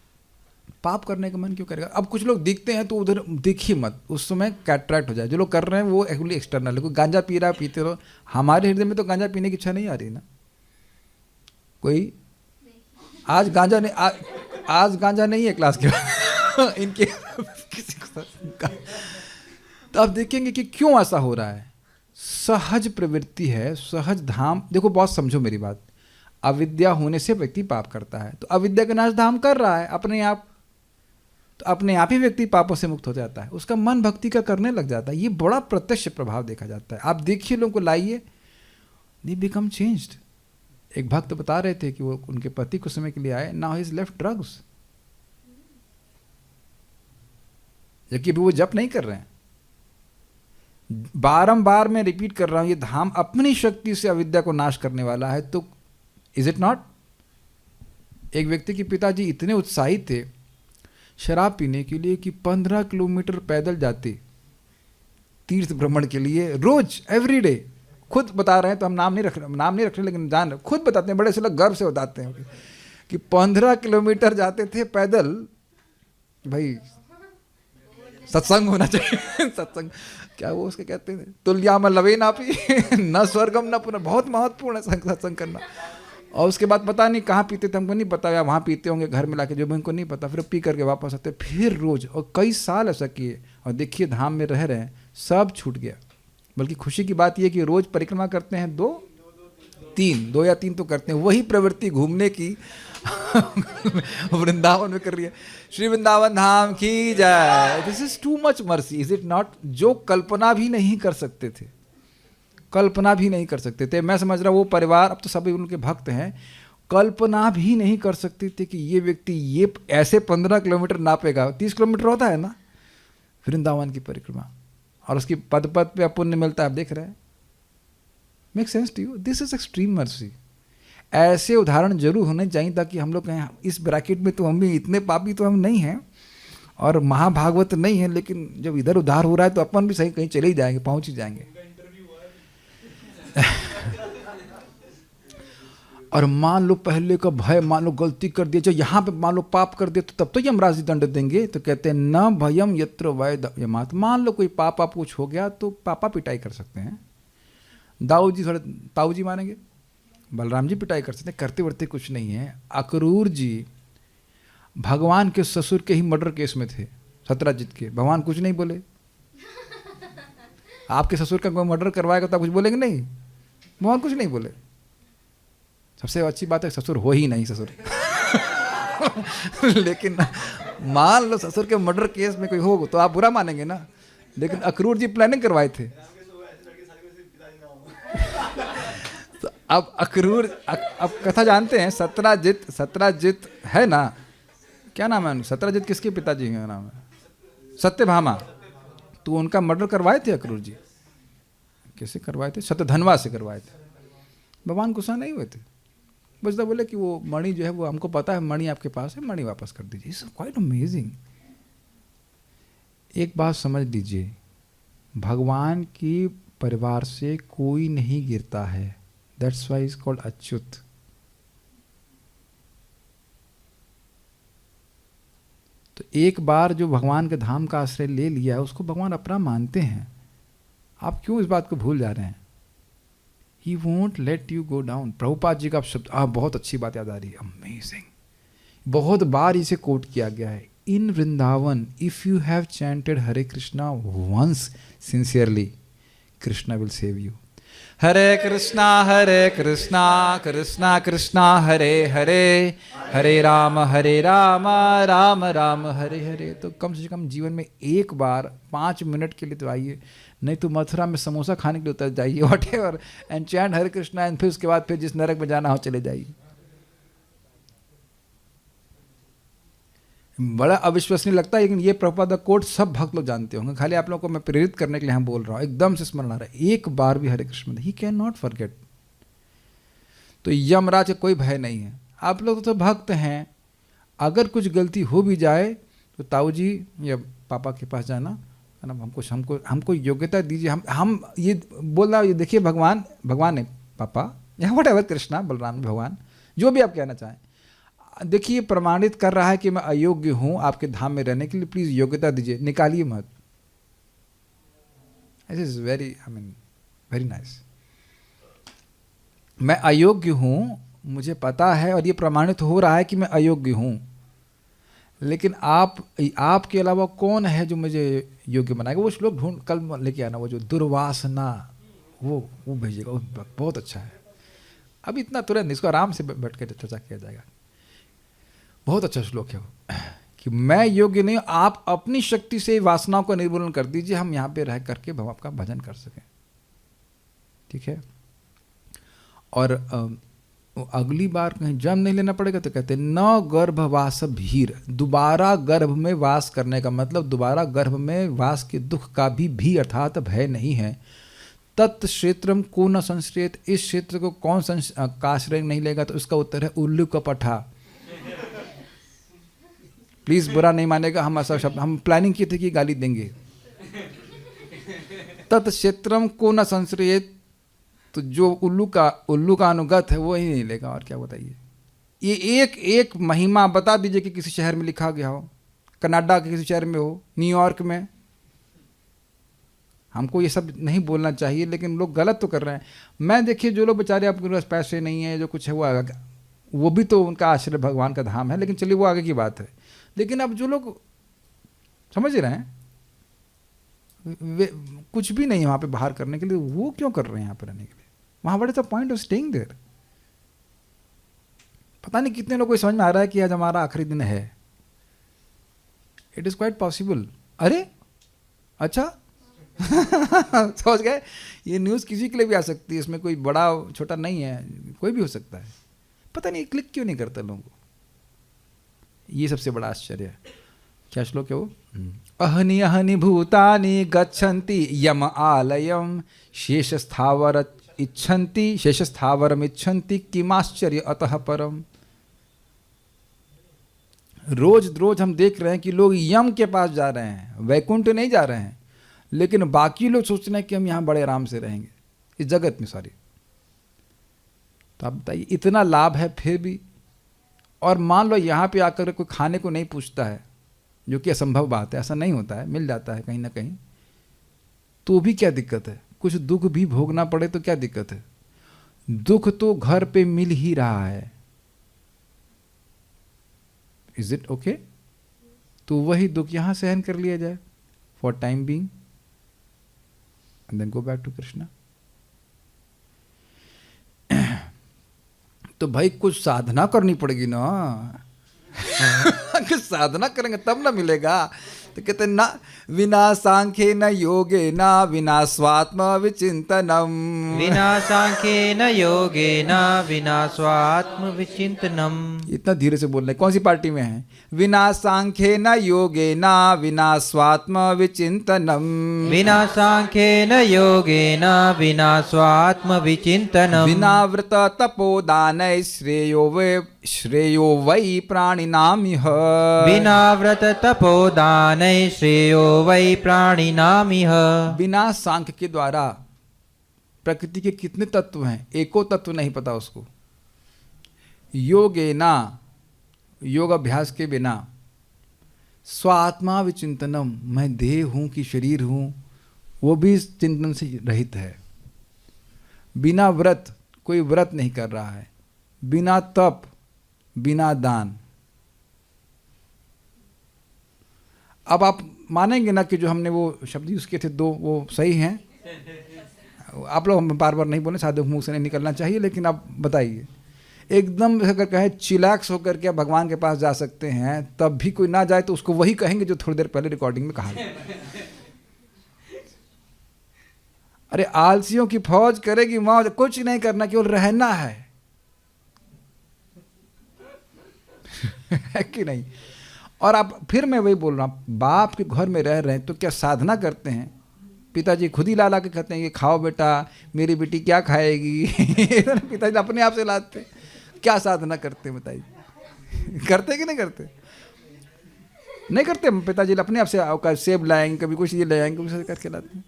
पाप करने का मन क्यों करेगा? अब कुछ लोग दिखते हैं तो उधर देखिए मत, उस समय कैटरैक्ट हो जाए। जो लोग कर रहे हैं वो एक्चुअली एक्सटर्नल है। कोई गांजा पी रहा है, पीते रहो, हमारे हृदय में तो गांजा पीने की इच्छा नहीं आ रही ना। कोई आज गांजा नहीं, आज गांजा नहीं है क्लास के बाद इनके किसी को तो आप देखेंगे कि क्यों ऐसा हो रहा है। सहज प्रवृत्ति है, सहज धाम। देखो बहुत समझो मेरी बात, अविद्या होने से व्यक्ति पाप करता है, तो अविद्या का नाश धाम कर रहा है अपने आप, तो अपने आप ही व्यक्ति पापों से मुक्त हो जाता है, उसका मन भक्ति का करने लग जाता है। ये बड़ा प्रत्यक्ष प्रभाव देखा जाता है। आप देखिए लोगों को लाइए, दे बिकम चेंज्ड। एक भक्त बता रहे थे कि वो उनके पति कुछ समय के लिए आए, now he is left drugs, जबकि अभी वो जप नहीं कर रहे हैं। बारंबार मैं रिपीट कर रहा हूं, ये धाम अपनी शक्ति से अविद्या को नाश करने वाला है, तो इज इट नॉट? एक व्यक्ति के पिताजी इतने उत्साहित थे शराब पीने के लिए कि 15 किलोमीटर पैदल जाते तीर्थ भ्रमण के लिए, रोज, एवरीडे। खुद बता रहे हैं, तो हम नाम नहीं रख रहे, लेकिन जान रहे, खुद बताते हैं, बड़े से लोग गर्व से बताते हैं कि 15 किलोमीटर जाते थे पैदल। भाई सत्संग होना चाहिए सत्संग, क्या वो उसके कहते हैं, तुल्याम लवे नापी न स्वर्गम न पुनः, बहुत महत्वपूर्ण है सत्संग करना। और उसके बाद पता नहीं कहाँ पीते थे, हमको नहीं पता, या वहाँ पीते होंगे घर में लाके, जो भी हमको नहीं पता। फिर पी करके वापस आते, फिर रोज, और कई साल ऐसा किए, और देखिए धाम में रह रहे हैं, सब छूट गया। बल्कि खुशी की बात यह कि रोज परिक्रमा करते हैं, 2 या 3 तो करते हैं। वही प्रवृत्ति घूमने की वृंदावन में कर रही है। श्री वृंदावन धाम की जय। This is too much mercy, is it not? जो कल्पना भी नहीं कर सकते थे, कल्पना भी नहीं कर सकते थे। मैं समझ रहा हूँ वो परिवार, अब तो सभी उनके भक्त हैं, कल्पना भी नहीं कर सकते थे कि ये व्यक्ति ये ऐसे 15 किलोमीटर नापेगा। 30 किलोमीटर होता है ना वृंदावन की परिक्रमा, और उसकी पद पद पे पुण्य मिलता है। आप देख रहे हैं, make sense to you? This is extreme mercy. ऐसे उदाहरण जरूर होने चाहिए ताकि हम लोग कहें इस ब्रैकेट में तो हम भी इतने पापी तो हम नहीं हैं और महाभागवत नहीं है, लेकिन जब इधर उधार हो रहा है तो अपन भी सही कहीं चले ही जाएंगे, पहुंच ही जाएंगे। और मान लो पहले का भय, मान लो गलती कर दिया, जो यहाँ पे मान लो पाप कर दिया, तो तब तो यमराज जी दंड देंगे। तो कहते हैं न भयम यत्र वै यमात। मान लो कोई पापा कुछ हो गया तो पापा पिटाई कर सकते हैं। दाऊ जी थोड़े ताऊ जी मानेंगे, बलराम जी पिटाई कर सकते हैं, करते वर्ते कुछ नहीं है। अक्रूर जी भगवान के ससुर के ही मर्डर केस में थे, सत्राजित के, भगवान कुछ नहीं बोले। आपके ससुर का कोई मर्डर करवाएगा तो आप कुछ बोलेंगे नहीं? भगवान कुछ नहीं बोले। सबसे अच्छी बात है ससुर हो ही नहीं ससुर लेकिन मान लो ससुर के मर्डर केस में कोई हो तो आप बुरा मानेंगे ना, लेकिन अक्रूर जी प्लानिंग करवाए थे। तो अब अक्रूर, अब कथा जानते हैं, सत्राजित है ना, क्या नाम है? सत्राजित किसके पिताजी का नाम है? सत्यभामा। तो उनका मर्डर करवाए थे अक्रूर जी। कैसे करवाए थे? शतधन्वा से करवाए थे। भगवान गुस्सा नहीं हुए थे, बस तो बोले कि वो मणि जो है वो हमको पता है, मणि आपके पास है, मणि वापस कर दीजिए। It's quite amazing. एक बात समझ लीजिए, भगवान की परिवार से कोई नहीं गिरता है। That's why is called Achyut. तो एक बार जो भगवान के धाम का आश्रय ले लिया है उसको भगवान अपना मानते हैं। आप क्यों इस बात को भूल जा रहे हैं? He won't let you go down। Prabhupada ji का शब्द, बहुत अच्छी बात याद आ रही है, अमेजिंग। बहुत बार इसे कोट किया गया है। In Vrindavan if you have chanted Hare Krishna once sincerely, Krishna will save you. Hare Krishna Krishna Krishna Hare Hare, Hare Ram Ram Ram Hare Hare. तो कम से कम जीवन में एक बार 5 मिनट के लिए तो आइए, नहीं तो मथुरा में समोसा खाने के लिए उतर जाइए, whatever, and chant Hare Krishna, and फिर उसके बाद फिर जिस नरक में जाना हो चले जाइए। बड़ा अविश्वसनीय लगता है, लेकिन ये प्रभुपाद कोट सब भक्त लोग जानते होंगे। खाली आप लोगों को मैं प्रेरित करने के लिए हम बोल रहा हूँ, एकदम से स्मरण आ रहा है। एक बार भी Hare Krishna, he can not forget. तो यमराज का कोई भय नहीं है। आप लोग तो भक्त हैं, अगर कुछ गलती हो भी जाए तो ताऊ जी या पापा के पास जाना, हमको योग्यता दीजिए। हम ये बोल रहा, ये देखिए भगवान ने पापा या व्हाटएवर, कृष्णा बलराम भगवान जो भी आप कहना चाहें, देखिए प्रमाणित कर रहा है कि मैं अयोग्य हूं आपके धाम में रहने के लिए, प्लीज योग्यता दीजिए, निकालिए मत। This is very very nice. मैं अयोग्य हूं, मुझे पता है और ये प्रमाणित हो रहा है कि मैं अयोग्य हूं, लेकिन आपके अलावा कौन है जो मुझे योग्य बनाएगा? वो श्लोक ढूंढ कल लेके आना, वो जो दुर्वासना, वो भेजिएगा, वो बहुत अच्छा है। अब इतना तुरंत इसको आराम से बैठ कर चर्चा किया जाएगा। बहुत अच्छा श्लोक है वो कि मैं योग्य नहीं, आप अपनी शक्ति से वासनाओं का निर्मूलन कर दीजिए, हम यहाँ पे रह करके भगवान का भजन कर सकें। ठीक है। और अगली बार कहीं जन्म नहीं लेना पड़ेगा तो कहते न गर्भवास भीर, दोबारा गर्भ में वास करने का मतलब दोबारा गर्भ में वास के दुख का भी अर्थात भय नहीं है। तत् क्षेत्रम को न संश्रेत, इस क्षेत्र को कौन का आश्रय नहीं लेगा? तो उसका उत्तर है उल्लू का पठा। प्लीज बुरा नहीं मानेगा, हम ऐसा शब्द हम प्लानिंग किए थे कि गाली देंगे। तत् क्षेत्रम को न संश्रेत, तो जो उल्लू का अनुगत है वो ही नहीं लेगा। और क्या बताइए, ये एक महिमा बता दीजिए कि किसी शहर में लिखा गया हो, कनाडा के किसी शहर में हो, न्यूयॉर्क में। हमको ये सब नहीं बोलना चाहिए, लेकिन लोग गलत तो कर रहे हैं। मैं देखिए जो लोग बेचारे आपके पास पैसे नहीं है, जो कुछ है वो भी तो उनका आश्रय भगवान का धाम है, लेकिन चलिए वो आगे की बात है। लेकिन अब जो लोग समझ रहे हैं वे कुछ भी नहीं है वहाँ पे बाहर करने के लिए, वो क्यों कर रहे हैं यहाँ पे रहने के लिए? वहाँ what is the point of staying there? पता नहीं कितने लोगों को समझ में आ रहा है कि आज हमारा आखिरी दिन है। It is quite possible. अरे अच्छा समझ गए, ये न्यूज़ किसी के लिए भी आ सकती है, इसमें कोई बड़ा छोटा नहीं है, कोई भी हो सकता है। पता नहीं क्लिक क्यों नहीं करता लोगों को, ये सबसे बड़ा आश्चर्य है। क्या श्लोक है वो? अहनि अहनि भूतानि गच्छन्ति यम आलयम शेष स्थावर इच्छन्ति, शेष स्थावरम इच्छन्ति किमाश्चर्य अतः परम। रोज रोज हम देख रहे हैं कि लोग यम के पास जा रहे हैं, वैकुंठ नहीं जा रहे हैं, लेकिन बाकी लोग सोच रहे हैं कि हम यहाँ बड़े आराम से रहेंगे इस जगत में। सॉरी, तो आप बताइए इतना लाभ है फिर भी। और मान लो यहाँ पे आकर कोई खाने को नहीं पूछता है, जो कि असंभव बात है, ऐसा नहीं होता है, मिल जाता है कहीं ना कहीं, तो भी क्या दिक्कत है? कुछ दुख भी भोगना पड़े तो क्या दिक्कत है? दुख तो घर पे मिल ही रहा है। Is it okay? तो वही दुख यहाँ सहन कर लिया जाए for time being and then go back to Krishna. तो भाई कुछ साधना करनी पड़ेगी ना। कुछ साधना करेंगे तब ना मिलेगा। तो कहते ना विना सांख्ये न योगे न विना स्वात्म विचिंतनम, विना सांख्ये न योगे न विना स्वात्म विचिंतनम। इतना धीरे से बोल रहे, कौन सी पार्टी में है? विना सांख्ये न योगे न विना स्वात्म विचिंतनम, विना सांख्ये न योगे न विना स्वात्म विचिंतनम, विना व्रत तपोदान श्रेयो वै प्राणिनामिह, विना व्रत तपोदान श्रेयो वै प्राणिनामिह। बिना सांख्य के द्वारा प्रकृति के कितने तत्व हैं, एको तत्व नहीं पता उसको। योगेना, योग अभ्यास के बिना, स्वात्मा विचिंतनम, मैं देह हूं कि शरीर हूं, वो भी इस चिंतन से रहित है। बिना व्रत, कोई व्रत नहीं कर रहा है, बिना तप, बिना दान। अब आप मानेंगे ना कि जो हमने वो शब्द यूज किए थे दो, वो सही हैं? आप लोग बार बार नहीं बोले, साधु मुंह से नहीं निकलना चाहिए, लेकिन आप बताइए, एकदम अगर कहें चिलैक्स होकर के आप भगवान के पास जा सकते हैं, तब भी कोई ना जाए तो उसको वही कहेंगे जो थोड़ी देर पहले रिकॉर्डिंग में कहा। अरे आलसियों की फौज करेगी मौज, कुछ नहीं करना, केवल रहना है। है कि नहीं? और आप, फिर मैं वही बोल रहा हूं, बाप के घर में रह रहे हैं तो क्या साधना करते हैं? पिताजी खुद ही ला के कहते हैं कि खाओ बेटा, मेरी बेटी क्या खाएगी। पिताजी अपने आप से लाते, क्या साधना करते हैं बताइए? करते कि नहीं करते? नहीं करते। पिताजी अपने आप से सेब लाएंगे, कभी कुछ ये ले आएंगे, कुछ करके लाते हैं।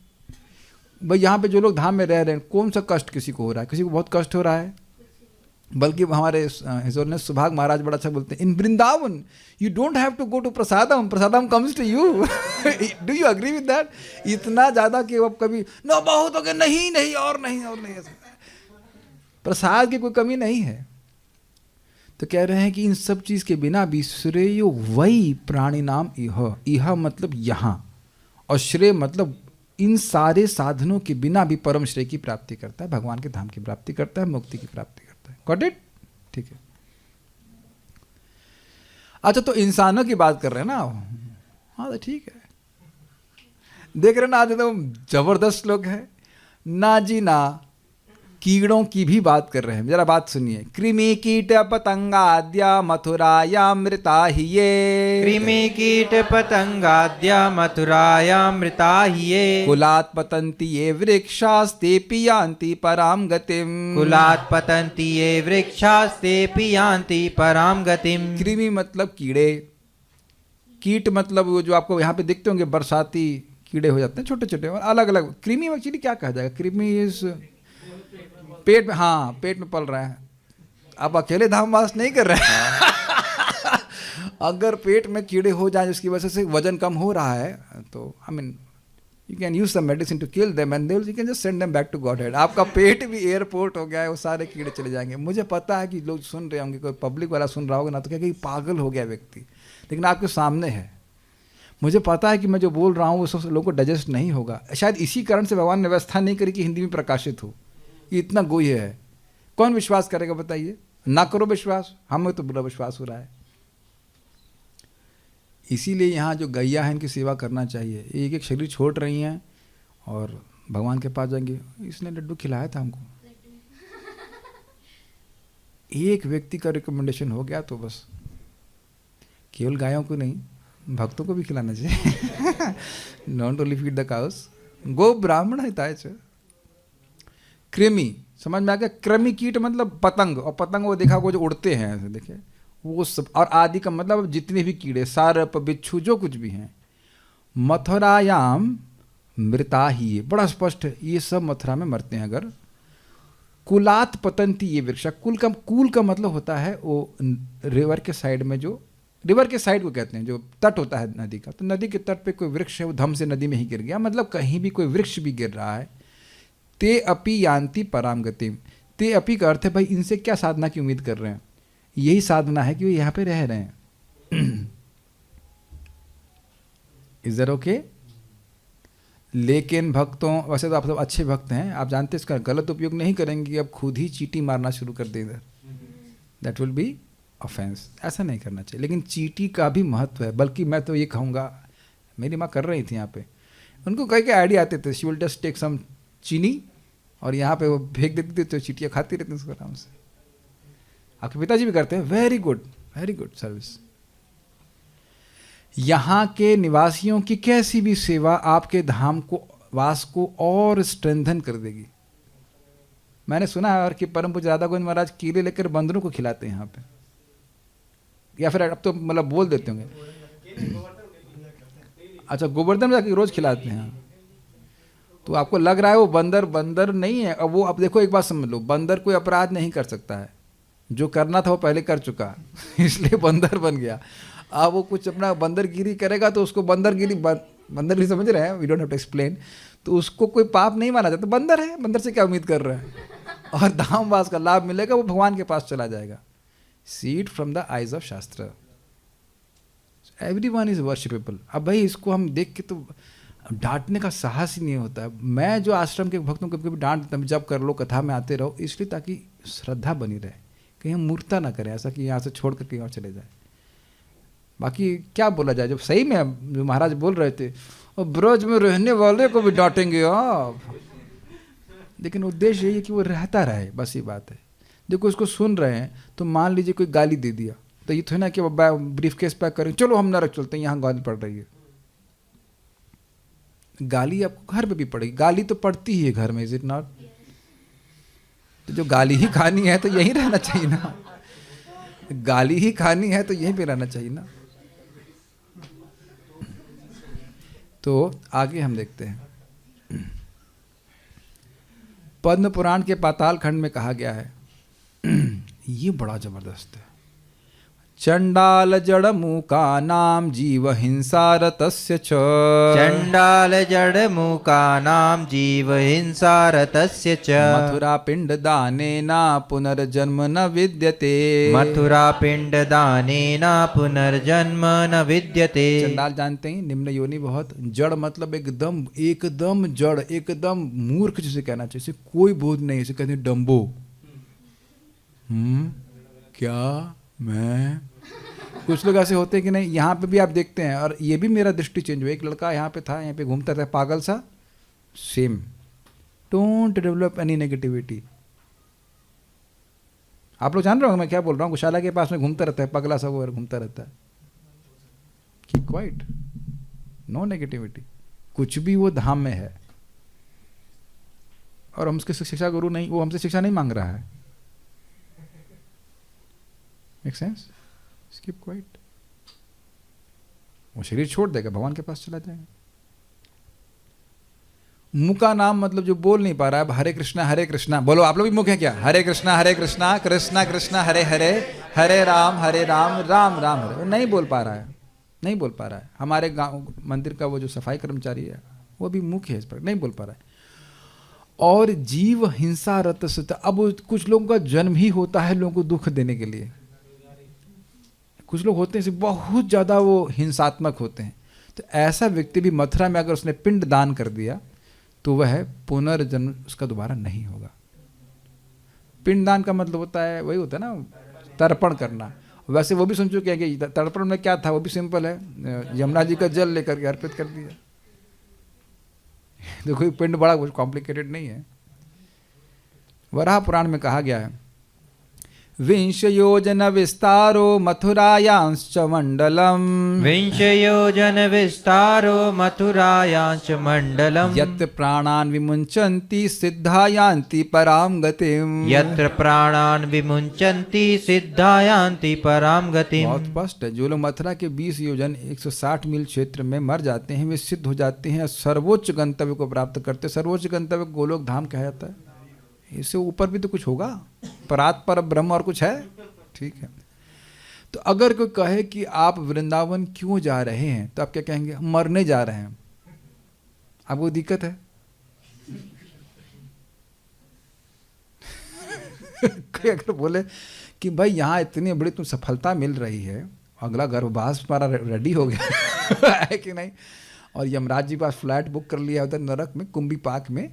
भाई यहाँ पे जो लोग धाम में रह रहे हैं, कौन सा कष्ट किसी को हो रहा है? किसी को बहुत कष्ट हो रहा है? बल्कि हमारे हिजोर सुभाग महाराज बड़ा अच्छा बोलते हैं, in Vrindavan you don't have to go to prasadam, prasadam comes to you. Do you agree with that? इतना ज़्यादा कि अब कभी नो बहुत हो गया, नहीं नहीं और नहीं और नहीं, प्रसाद की कोई कमी नहीं है। तो कह रहे हैं कि इन सब चीज़ के बिना भी श्रेयो वही प्राणी नाम इह, इह मतलब यहाँ, और श्रेय मतलब इन सारे साधनों के बिना भी परम श्रेय की प्राप्ति करता है, भगवान के धाम की प्राप्ति करता है, मुक्ति की प्राप्ति करता है। Got it? ठीक है। अच्छा, तो इंसानों की बात कर रहे हैं ना? हाँ तो ठीक है। देख रहे ना, आज तो जबरदस्त लोग हैं ना जी ना, कीड़ों की भी बात कर रहे हैं। जरा बात सुनिए। कृमि कीट पतंगाद्या मथुरायामृता ही ये, कृमि कीट पतंगाद्या मथुरायामृता ही ये, कुलात् पतन्ति ये वृक्षास्तेऽपि यान्ति पराम गतिम, कुलात् पतन्ति ये वृक्षास्तेऽपि यान्ति पराम गतिम। कृमि मतलब कीड़े, कीट मतलब वो जो आपको यहाँ पे दिखते होंगे बरसाती कीड़े हो जाते हैं छोटे छोटे और अलग अलग। कृमि एक्चुअली क्या कहा जाएगा? कृमि इस पेट में, हाँ पेट में पल रहा है। आप अकेले धाम वास नहीं कर रहे हैं। अगर पेट में कीड़े हो जाए जिसकी वजह से वजन कम हो रहा है तो I mean you can use some medicine to kill them and you can just send them back to Godhead. आपका पेट भी एयरपोर्ट हो गया है, वो सारे कीड़े चले जाएंगे। मुझे पता है कि लोग सुन रहे होंगे, कोई पब्लिक वाला सुन रहा होगा ना तो क्या कि पागल हो गया व्यक्ति, लेकिन आपके सामने है। मुझे पता है कि मैं जो बोल रहा हूँ वो सब लोगों को डाइजेस्ट नहीं होगा। शायद इसी कारण से भगवान ने व्यवस्था नहीं करी कि हिंदी में प्रकाशित हो। ये इतना गोह्य है, कौन विश्वास करेगा बताइए? ना करो विश्वास, हमें तो बुरा विश्वास हो रहा है। इसीलिए यहाँ जो गैया है इनकी सेवा करना चाहिए। एक एक शरीर छोड़ रही हैं और भगवान के पास जाएंगे। इसने लड्डू खिलाया था हमको, एक व्यक्ति का रिकमेंडेशन हो गया तो बस, केवल गायों को नहीं भक्तों को भी खिलाना चाहिए। Not only feed the cows, गो ब्राह्मण हिताय च। कृमि समझ में आ गया? कृमि कीट मतलब पतंग, और पतंग वो देखा वो जो उड़ते हैं ऐसे, देखे वो सब। और आदि का मतलब जितने भी कीड़े, सारप बिच्छू जो कुछ भी हैं। मथुरायाम मृता ही, बड़ा स्पष्ट है, ये सब मथुरा में मरते हैं। अगर कुलात पतंती ये वृक्ष, कुल का मतलब होता है वो रिवर के साइड में, जो रिवर के साइड को कहते हैं, जो तट होता है नदी का। तो नदी के तट पे कोई वृक्ष है, वो धम से नदी में ही गिर गया, मतलब कहीं भी कोई वृक्ष भी गिर रहा है। ते अपि यान्ति पराम गतिम, ते अपि का अर्थ है भाई इनसे क्या साधना की उम्मीद कर रहे हैं? यही साधना है कि वो यहाँ पे रह रहे हैं। Is that okay? लेकिन भक्तों, वैसे तो आप सब अच्छे भक्त हैं, आप जानते हैं इसका गलत उपयोग नहीं करेंगे, अब खुद ही चीटी मारना शुरू कर देंगे, दैट विल बी ऑफेंस। ऐसा नहीं करना चाहिए। लेकिन चीटी का भी महत्व है। बल्कि मैं तो ये कहूँगा, मेरी माँ कर रही थी यहाँ पे, उनको कई के आइडिया आते थे। She will just take some chini और यहाँ पे वो फेंक देती थी, तो चीटियाँ खाती रहती उसको आराम से। आपके पिताजी भी करते हैं, वेरी गुड सर्विस। यहाँ के निवासियों की कैसी भी सेवा आपके धाम को, वास को और स्ट्रेंथन कर देगी। मैंने सुना है और कि परम पूज्य राधा गोविंद महाराज कीड़े लेकर बंदरों को खिलाते हैं यहाँ पे, या फिर अब तो मतलब बोल देते होंगे। अच्छा, गोवर्धन में जाके रोज खिलाते हैं। तो आपको लग रहा है वो बंदर नहीं है। अब वो, अब देखो एक बात समझ लो, बंदर कोई अपराध नहीं कर सकता है, जो करना था वो पहले कर चुका, इसलिए बंदर बन गया। अब वो कुछ अपना बंदरगिरी करेगा तो उसको बंदरगिरी समझ रहे हैं, we don't have to explain, तो उसको कोई पाप नहीं माना जाता। बंदर है, बंदर से क्या उम्मीद कर रहा है? और धामवास का लाभ मिलेगा, वो भगवान के पास चला जाएगा। See it from the eyes of शास्त्र, एवरीवन इज वर्शिपेबल। अब भाई इसको हम देख के तो डांटने का साहस ही नहीं होता है। मैं जो आश्रम के भक्तों को कभी डांट देता हूँ, जब कर लो कथा में आते रहो, इसलिए ताकि श्रद्धा बनी रहे, कहीं हम मूर्खता ना करें ऐसा कि यहाँ से छोड़ कर कहीं और चले जाए। बाकी क्या बोला जाए, जब सही में जो महाराज बोल रहे थे, और ब्रज में रहने वाले को भी डांटेंगे आप, लेकिन उद्देश्य यही है कि वो रहता रहे, बस ये बात है। देखो इसको सुन रहे हैं तो मान लीजिए कोई गाली दे दिया, तो ये थोड़ा ना कि ब्रीफ केस पैक करें, चलो हम नरक चलते हैं, यहाँ गाली पड़ रही है। गाली आपको घर पे भी पड़ेगी, गाली तो पड़ती ही है घर में, इज इट नॉट? तो जो गाली ही खानी है तो यहीं रहना चाहिए ना, गाली ही खानी है तो यहीं पे रहना चाहिए ना। तो आगे हम देखते हैं, पद्म पुराण के पाताल खंड में कहा गया है ये बड़ा जबरदस्त है। चंडाल जड़ मूका नाम जीव हिंसा रतस्य च। चंडाल जड़ मूकानां जीव हिंसा रतस्य च। मथुरा पिंड दानेना पुनर्जन्म न विद्यते। मथुरा पिंड दानेन पुनर्जन्म न विद्यते। चंडाल जानते हैं निम्न योनि बहुत। जड़ मतलब एकदम एकदम जड़, एकदम मूर्ख जिसे कहना चाहिए, इसे कोई बोध नहीं, इसे कहते हैं डम्बो। क्या मैं, कुछ लोग ऐसे होते हैं कि नहीं, यहाँ पे भी आप देखते हैं, और ये भी मेरा दृष्टि चेंज हुआ। एक लड़का यहाँ पे था, यहाँ पे घूमता था पागल सा, same. Don't develop any negativity. आप लोग जान रहे हो मैं क्या बोल रहा हूँ। गौशाला के पास में घूमता रहता है पगला सा, वो घूमता रहता है। Keep quiet, no negativity. कुछ भी वो धाम में है, और हम उसके शिक्षा गुरु नहीं, वो हमसे शिक्षा नहीं मांग रहा है। Make sense? Keep quiet. वो शरीर छोड़ देगा, भगवान के पास चला जाएगा। मुख का नाम मतलब जो बोल नहीं पा रहा है। अब हरे कृष्णा बोलो। आप लोग भी मुख है क्या? हरे कृष्णा कृष्णा कृष्णा हरे हरे, हरे राम राम राम हरे। वो नहीं बोल पा रहा है, नहीं बोल पा रहा है। हमारे गांव मंदिर का वो जो सफाई कर्मचारी है, वो भी मुख है इस पर, नहीं बोल पा रहा है। और जीव हिंसा रत सत। अब कुछ लोगों का जन्म ही होता है लोगों को दुख देने के लिए। कुछ लोग होते हैं बहुत ज़्यादा वो हिंसात्मक होते हैं। तो ऐसा व्यक्ति भी मथुरा में अगर उसने पिंड दान कर दिया तो वह पुनर्जन्म उसका दोबारा नहीं होगा। पिंड दान का मतलब होता है, वही होता है ना, तर्पण करना। वैसे वो भी सुन चुके हैं कि तर्पण में क्या था, वो भी सिंपल है, यमुना जी का जल लेकर के अर्पित कर दिया। तो कोई पिंड बड़ा कुछ कॉम्प्लिकेटेड नहीं है। वराह पुराण में कहा गया है, विंश योजन विस्तारो मथुरायांश्च मंडलम। विंश योजन विस्तारो मथुरायांच मंडलम। यत्र प्राणान विमुंचन्ति सिद्धा यान्ति पराम गतिम। यत्र प्राणान विमुंचन्ति सिद्धा यान्ति पराम गतिम। बहुत स्पष्ट है। जो लोग मथुरा के 20 योजन 160 मील क्षेत्र में मर जाते हैं, वे सिद्ध हो जाते हैं, सर्वोच्च गंतव्य को प्राप्त करते हैं। सर्वोच्च गंतव्य गोलोक धाम कहा जाता है। इससे ऊपर भी तो कुछ होगा, परात पर ब्रह्म और कुछ है। ठीक है। तो अगर कोई कहे कि आप वृंदावन क्यों जा रहे हैं, तो आप क्या कहेंगे? मरने जा रहे हैं। आपको दिक्कत है? कोई अगर बोले कि भाई यहाँ इतनी बड़ी तुम सफलता मिल रही है, अगला गर्भवास हमारा रेडी हो गया है कि नहीं, और यमराज जी पास फ्लैट बुक कर लिया उधर नरक में, कुंभी पाक में,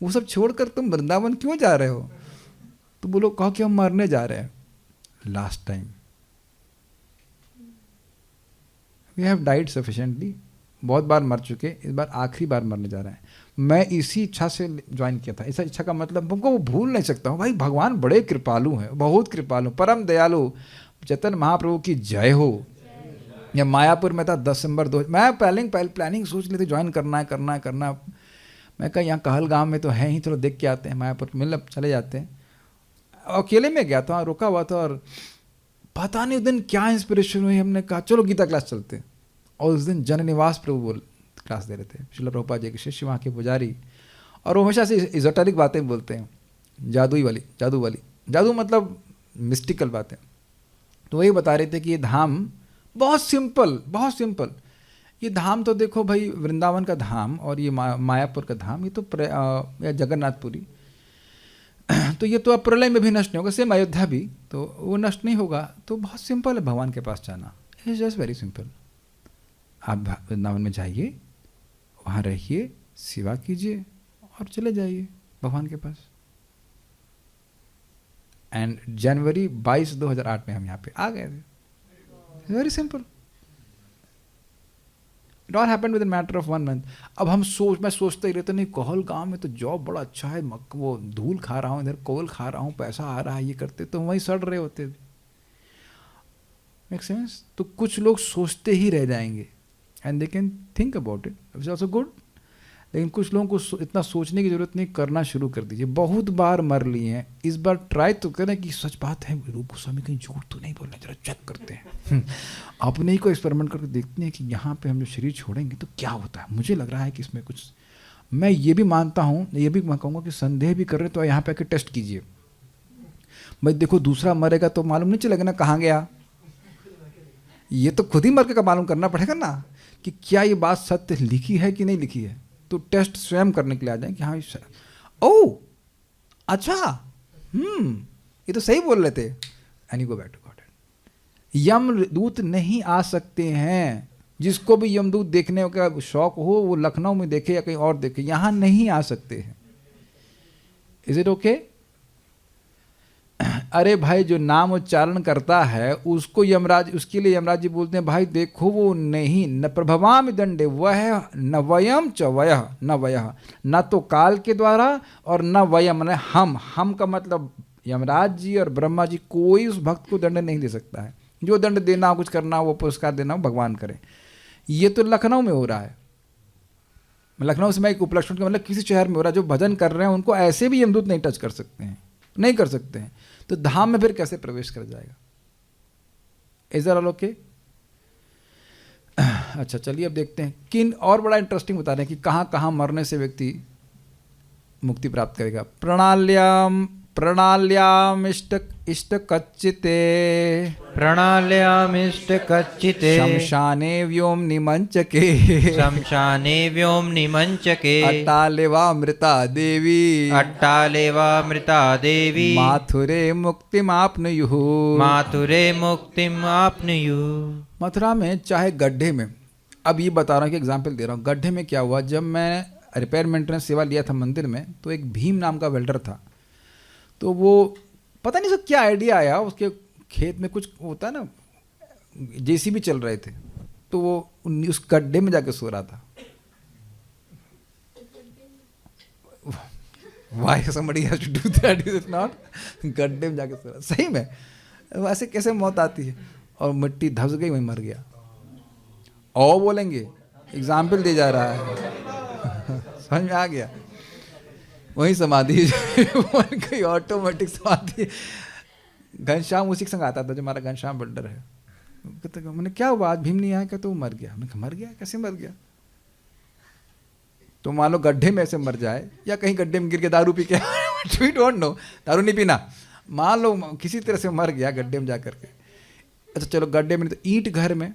वो सब छोड़कर तुम वृंदावन क्यों जा रहे हो? तो बोलो, कहो कि हम मरने जा रहे हैं। Last time we have died sufficiently. बहुत बार मर चुके, इस बार आखिरी बार मरने जा रहे हैं। मैं इसी इच्छा से ज्वाइन किया था। इस इच्छा का मतलब हमको वो भूल नहीं सकता हूँ। भाई भगवान बड़े कृपालु हैं, बहुत कृपालु, परम दयालु। चैतन्य महाप्रभु की जय हो। या मायापुर में था 10 दिसंबर 2, मैं प्लानिंग सोच ली थी ज्वाइन करना। मैं कहा यहाँ कहल गांव में तो है ही, चलो देख के आते हैं। मायापुर मतलब चले जाते हैं। अकेले में गया था, रुका हुआ था, और पता नहीं उस दिन क्या इंस्पिरेशन हुई, हमने कहा चलो गीता क्लास चलते हैं। और उस दिन जननिवास प्रभु क्लास दे रहे थे, श्रील प्रभुपाद जी के शिष्य, वहाँ के पुजारी। और वो हमेशा से इजोटेरिक बातें बोलते हैं, जादू मतलब मिस्टिकल बातें। तो वही बता रहे थे कि ये धाम बहुत सिंपल। ये धाम तो देखो भाई, वृंदावन का धाम और ये मायापुर का धाम, ये तो या जगन्नाथपुरी, तो ये तो अब प्रलय में भी नष्ट नहीं होगा। सेम अयोध्या भी तो वो नष्ट नहीं होगा। तो बहुत सिंपल है भगवान के पास जाना। It's just very simple. आप वृंदावन में जाइए, वहाँ रहिए, सेवा कीजिए और चले जाइए भगवान के पास। एंड जनवरी 22, 2008 में हम यहाँ पे आ गए थे। Very simple. It all happened with in matter of 1 month. अब मैं सोचता ही रहता, नहीं कहल गांव में तो जॉब बड़ा अच्छा है, वो धूल खा रहा हूँ, इधर कोल खा रहा हूँ, पैसा आ रहा है, ये करते, तो वहीं सड़ रहे होते। Make sense? तो कुछ लोग सोचते ही रह जाएंगे, and they can think about it, it's also good. लेकिन कुछ लोगों को इतना सोचने की जरूरत नहीं, करना शुरू कर दीजिए। बहुत बार मर लिए हैं, इस बार ट्राई तो करें कि सच बात है, रूप गोस्वामी कहीं झूठ तो नहीं बोल रहे, जरा चेक करते हैं। अपने ही को एक्सपेरिमेंट करके देखते हैं कि यहाँ पे हम जो शरीर छोड़ेंगे तो क्या होता है। मुझे लग रहा है कि इसमें कुछ, मैं ये भी मानता हूँ, ये भी मैं कहूँगा कि संदेह भी कर रहे तो यहाँ पे आके टेस्ट कीजिए। भाई देखो दूसरा मरेगा तो मालूम नहीं चलेगा ना कहाँ गया, ये तो खुद ही मर के मालूम करना पड़ेगा ना कि क्या ये बात सत्य लिखी है कि नहीं लिखी है। तो टेस्ट स्वयं करने के लिए आ जाए कि हाँ ओ अच्छा ये तो सही बोल रहे थे, and you go back to God. यमदूत नहीं आ सकते हैं, जिसको भी यमदूत देखने का शौक हो वो लखनऊ में देखे या कहीं और देखे, यहाँ नहीं आ सकते हैं। Is it okay? अरे भाई जो नाम उच्चारण करता है उसको यमराज, उसके लिए यमराज जी बोलते हैं भाई देखो वो नहीं, न प्रभवामि दंडे वह न वयम च वयः न वयः, न तो काल के द्वारा और न वयम न हम का मतलब यमराज जी और ब्रह्मा जी, कोई उस भक्त को दंड नहीं दे सकता है। जो दंड देना हो, कुछ करना हो, वो पुरस्कार देना हो, भगवान करे। ये तो लखनऊ में हो रहा है, लखनऊ से मैं एक उपलक्षण का मतलब किसी शहर में हो रहा है, जो भजन कर रहे हैं उनको ऐसे भी यमदूत नहीं टच कर सकते हैं, नहीं कर सकते हैं, तो धाम में फिर कैसे प्रवेश कर जाएगा? Is that all okay? अच्छा चलिए अब देखते हैं किन और बड़ा इंटरेस्टिंग बता रहे हैं कि कहाँ कहाँ मरने से व्यक्ति मुक्ति प्राप्त करेगा। प्रणाल्यामिष्ट कच्चिते प्रणाल्यामिष्ट कच्चिते शमशाने व्योम निमंचके शमशाने व्योम निमंचके अट्टालेवामृता देवी अट्टालेवामृता देवी माथुरे मुक्तिमाप्नुयुः माथुरे मुक्तिम आपनुयुः। मथुरा में चाहे गड्ढे में, अब ये बता रहा हूँ कि एग्जाम्पल दे रहा हूँ। गड्ढे में क्या हुआ, जब मैं रिपेयर मेंटेनेंस सेवा लिया था मंदिर में, तो एक भीम नाम का वेल्डर था, तो वो पता नहीं उसको क्या आइडिया आया, उसके खेत में कुछ होता है ना, जेसीबी चल रहे थे, तो वो उस गड्ढे में जाके सो रहा था। Why somebody has to do that? Is it not? गड्ढे में जाके सो रहा, सही में वैसे कैसे मौत आती है? और मिट्टी धस गई, वहीं मर गया। और बोलेंगे एग्जाम्पल दे जा रहा है समझ में आ गया? वही समाधि कोई ऑटोमेटिक समाधि। घनश्याम उसी के संग आता था, जो हमारा घनश्याम बिल्डर है। कहते मैंने क्या हुआ आज भीम नहीं आया क्या? तो वो मर गया। मैंने कहा मर गया? कैसे मर गया? तो मान लो गड्ढे में ऐसे मर जाए, या कहीं गड्ढे में गिर के दारू पी के वी डोंट नो, दारू नहीं पीना, मान लो किसी तरह से मर गया गड्ढे में जा करके। अच्छा चलो गड्ढे में, तो ईंट घर में,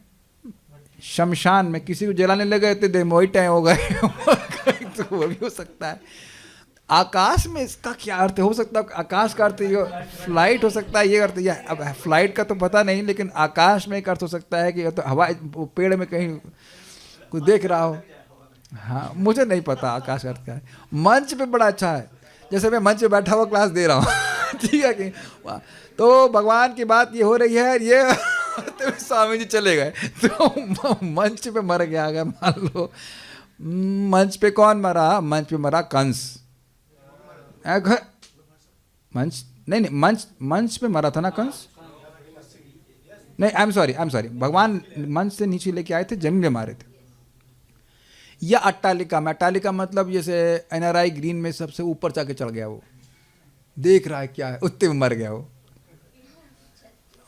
शमशान में किसी को जलाने लगे थे, डेमोइट हो गए तो वो भी हो सकता है। आकाश में इसका क्या अर्थ हो सकता है? आकाश का अर्थ ये फ्लाइट हो सकता है, ये अर्थ ये। अब फ्लाइट का तो पता नहीं, लेकिन आकाश में एक अर्थ हो सकता है कि तो हवा, पेड़ में कहीं कुछ देख रहा हो। हाँ मुझे नहीं पता आकाश अर्थ क्या है। मंच पे बड़ा अच्छा है, जैसे मैं मंच पे बैठा हुआ क्लास दे रहा हूँ ठीक है कि तो भगवान की बात ये हो रही है, ये तो स्वामी जी चले गए, तो मंच पे मर गया। अगर मान लो मंच पे कौन मरा? मंच पे मरा कंस। मंच नहीं, मंच पे मरा था ना कंस? नहीं, आई एम सॉरी, भगवान मंच से नीचे लेके आए थे, जमीन में मारे थे। या अट्टालिका में, अट्टालिका मतलब जैसे NRI ग्रीन में सबसे ऊपर जाके चढ़ गया, वो देख रहा है क्या है, उत्ते में मर गया वो।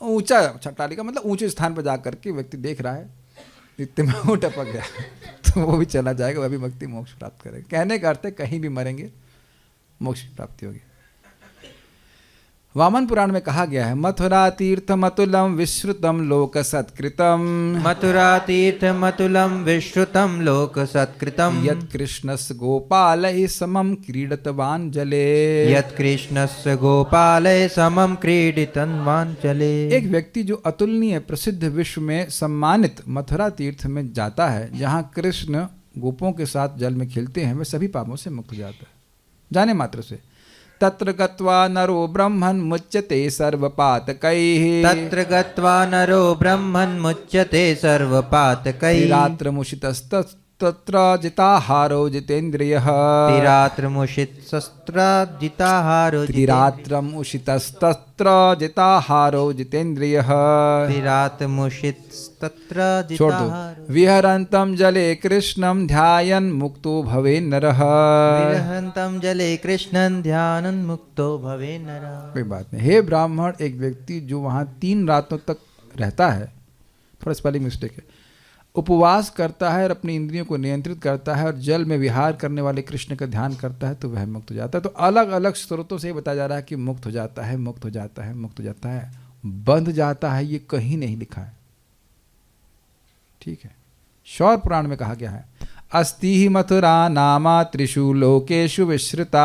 ऊंचा अट्टालिका मतलब ऊंचे स्थान पर जाकर के व्यक्ति देख रहा है, इतने में वो टपक गया तो वो भी चला जाएगा, वह भी मुक्ति मोक्ष प्राप्त करेगा। कहने का अर्थ है कहीं भी मरेंगे मोक्ष की प्राप्ति होगी। वामन पुराण में कहा गया है, मथुरा तीर्थम अतुलम विश्रुतम लोक सत्कृतम मथुरा तीर्थम अतुलम विश्रुतम लोक सत्कृतम यत् कृष्णस्य गोपालैः समं क्रीडतवान् जले यत् कृष्णस्य गोपालैः समं क्रीडितवान् जले। एक व्यक्ति जो अतुलनीय प्रसिद्ध विश्व में सम्मानित मथुरा तीर्थ में जाता है, जहाँ कृष्ण गोपों के साथ जल में खेलते हैं, वह सभी पापों से मुक्त हो जाता है जाने मात्र से। तत्र गत्वा नरो ब्रह्मन् मुच्यते सर्वपातकैः तत्र गत्वा नरो ब्रह्मन् मुच्यते सर्वपातकैः रात्रमुषितस्तत्र जिताहारो जितेन्द्रियः तिरात्रमुषितस्तत्र जिताहारो त्रिरात्रमुषितस्तत्र जिताहारो जितेन्द्रियः तिरात्रमुषितस्तत्र छोड़ दो। जिताहारो विहरन्तं जले कृष्णं ध्यायन् मुक्तो भवे नरः विहरन्तं जले कृष्णं ध्यानं मुक्तो भवे नरः। कोई बात नहीं। हे ब्राह्मण, एक व्यक्ति जो वहाँ 3 रातों तक रहता है, थोड़ा स्पेलिंग मिस्टेक है, उपवास करता है और अपनी इंद्रियों को नियंत्रित करता है और जल में विहार करने वाले कृष्ण का ध्यान करता है तो वह मुक्त हो जाता है। तो अलग अलग स्रोतों से बताया जा रहा है कि मुक्त हो जाता है, मुक्त हो जाता है, मुक्त हो जाता है। बंध जाता है ये कहीं नहीं लिखा है, ठीक है। शौर पुराण में कहा गया है, अस्ति ही मथुरा नामा त्रिषु लोकेषु विश्रुता।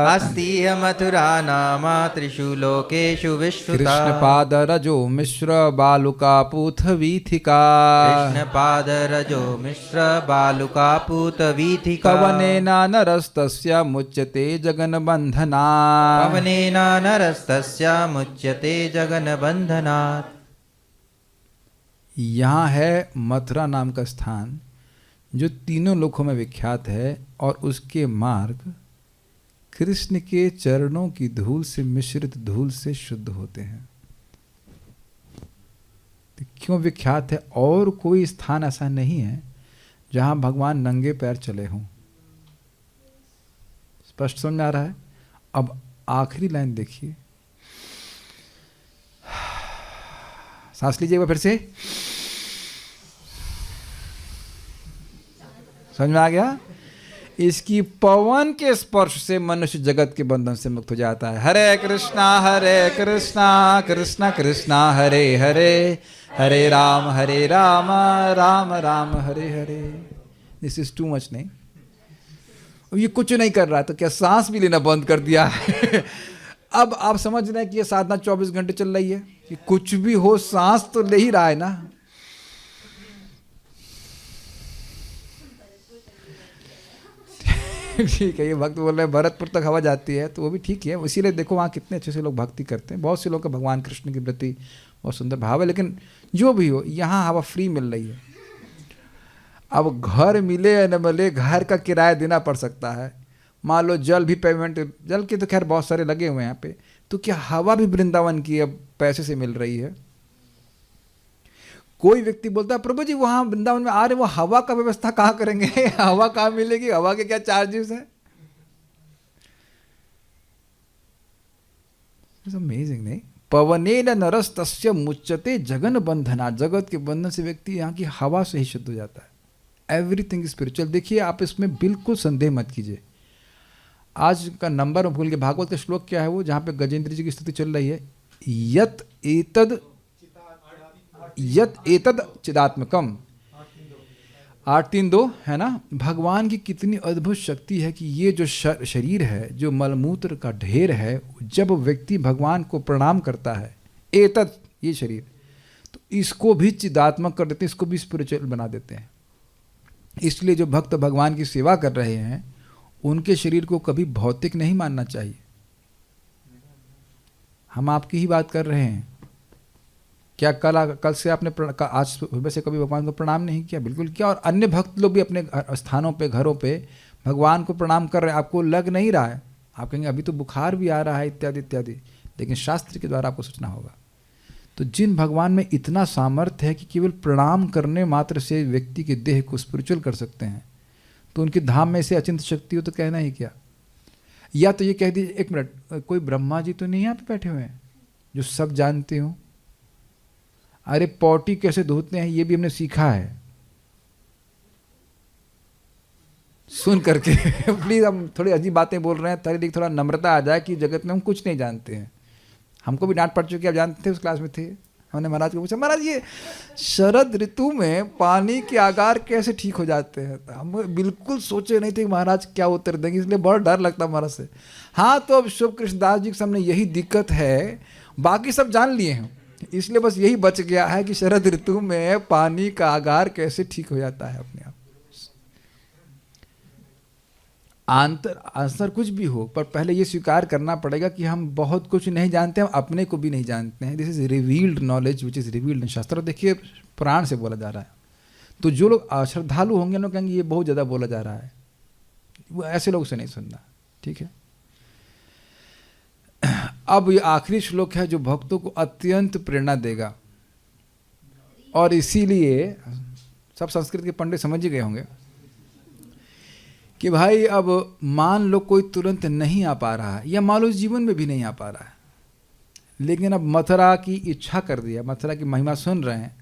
अस्ति मथुरा नामा त्रिषु लोकेषु विश्रुता। कृष्णपाद रजो मिश्र बालुका पूथ वीथिका। कृष्णपाद रजो मिश्र बालुका पूत वीथिका। पवनेन नरस्तस्य मुच्यते जगन्बन्धनात्। पवनेन नरस्तस्य मुच्यते जगन्बन्धनात्। यहाँ है मथुरा नाम का स्थान जो तीनों लोकों में विख्यात है और उसके मार्ग कृष्ण के चरणों की धूल से मिश्रित धूल से शुद्ध होते हैं। तो क्यों विख्यात है? और कोई स्थान ऐसा नहीं है जहां भगवान नंगे पैर चले हों। स्पष्ट समझ में आ रहा है? अब आखिरी लाइन देखिए, सांस लीजिएगा फिर से, समझ में आ गया? इसकी पवन के स्पर्श से मनुष्य जगत के बंधन से मुक्त हो जाता है। Hare Krishna Krishna Krishna Hare Hare, Hare Ram Ram Ram Hare Hare. This is too much. नहीं, ये कुछ नहीं कर रहा है तो क्या सांस भी लेना बंद कर दिया है? अब आप समझ रहे हैं कि ये साधना 24 घंटे चल रही है कि कुछ भी हो सांस तो ले ही रहा है ना। ठीक है, ये भक्त बोल रहे हैं भरतपुर तक हवा जाती है, तो वो भी ठीक है। इसीलिए देखो वहाँ कितने अच्छे से लोग भक्ति करते हैं। बहुत से लोग का भगवान कृष्ण के प्रति बहुत सुंदर भाव है। लेकिन जो भी हो, यहाँ हवा फ्री मिल रही है। अब घर मिले या न मिले, घर का किराया देना पड़ सकता है। मान लो जल भी पेमेंट, जल के तो खैर बहुत सारे लगे हुए हैं यहाँ पे, तो क्या हवा भी वृंदावन की अब पैसे से मिल रही है? कोई व्यक्ति बोलता है प्रभु जी वहां वृंदावन में आ रहे, वो हवा का व्यवस्था कहाँ करेंगे? हवा कहाँ मिलेगी? हवा के क्या चार्जेस है? अमेजिंग। नहीं, पवनेन नरस्तस्य मुच्यते जगन बंधना। जगत के बंधन से व्यक्ति यहाँ की हवा से ही शुद्ध हो जाता है। Everything spiritual. देखिए आप इसमें बिल्कुल संदेह मत कीजिए। आज का नंबर भूल के, भागवत का श्लोक क्या है वो, जहाँ पे गजेंद्र जी की स्तुति चल रही है, यत एतद चिदात्मकम 832 है ना। भगवान की कितनी अद्भुत शक्ति है कि ये जो शरीर है, जो मलमूत्र का ढेर है, जब व्यक्ति भगवान को प्रणाम करता है, एतद ये शरीर, तो इसको भी चिदात्मक कर देते हैं, इसको भी स्पिरिचुअल बना देते हैं। इसलिए जो भक्त भगवान की सेवा कर रहे हैं उनके शरीर को कभी भौतिक नहीं मानना चाहिए। हम आपकी ही बात कर रहे हैं। क्या कल से आपने आज सुबह से कभी भगवान को प्रणाम नहीं किया? बिल्कुल किया। और अन्य भक्त लोग भी अपने स्थानों पे, घरों पे भगवान को प्रणाम कर रहे हैं। आपको लग नहीं रहा है, आप कहेंगे अभी तो बुखार भी आ रहा है इत्यादि इत्यादि, लेकिन शास्त्र के द्वारा आपको सोचना होगा। तो जिन भगवान में इतना सामर्थ्य है कि केवल प्रणाम करने मात्र से व्यक्ति के देह को स्पिरिचुअल कर सकते हैं, तो उनके धाम में से अचिंत शक्ति हो तो कहना ही क्या। या तो ये कह दीजिए, एक मिनट, कोई ब्रह्मा जी तो नहीं यहाँ पे बैठे हुए हैं जो सब जानते हो? अरे पौटी कैसे धोते हैं ये भी हमने सीखा है सुन करके। प्लीज, हम थोड़ी अजीब बातें बोल रहे हैं ताकि थोड़ा नम्रता आ जाए कि जगत में हम कुछ नहीं जानते हैं। हमको भी डांट पड़ चुकी है, आप जानते थे, उस क्लास में थे। हमने महाराज को पूछा, महाराज ये शरद ऋतु में पानी के आगार कैसे ठीक हो जाते हैं? हम बिल्कुल सोचे नहीं थे कि महाराज क्या उत्तर देंगे, इसलिए बहुत डर लगता महाराज से। हाँ, तो अब शुभ कृष्णदास जी के सामने यही दिक्कत है, बाकी सब जान लिए हैं, इसलिए बस यही बच गया है कि शरद ऋतु में पानी का आगार कैसे ठीक हो जाता है अपने आप। आंसर कुछ भी हो, पर पहले ये स्वीकार करना पड़ेगा कि हम बहुत कुछ नहीं जानते, हम अपने को भी नहीं जानते हैं। This is revealed knowledge which is revealed in शास्त्र। देखिए पुराण से बोला जा रहा है, तो जो लोग अश्रद्धालु होंगे लोग कहेंगे ये बहुत ज़्यादा बोला जा रहा है, वो ऐसे लोग से नहीं सुनना, ठीक है। अब ये आखिरी श्लोक है जो भक्तों को अत्यंत प्रेरणा देगा, और इसीलिए सब संस्कृत के पंडित समझ ही गए होंगे कि भाई अब मान लो कोई तुरंत नहीं आ पा रहा है, या मान लो जीवन में भी नहीं आ पा रहा है, लेकिन अब मथुरा की इच्छा कर दिया, मथुरा की महिमा सुन रहे हैं,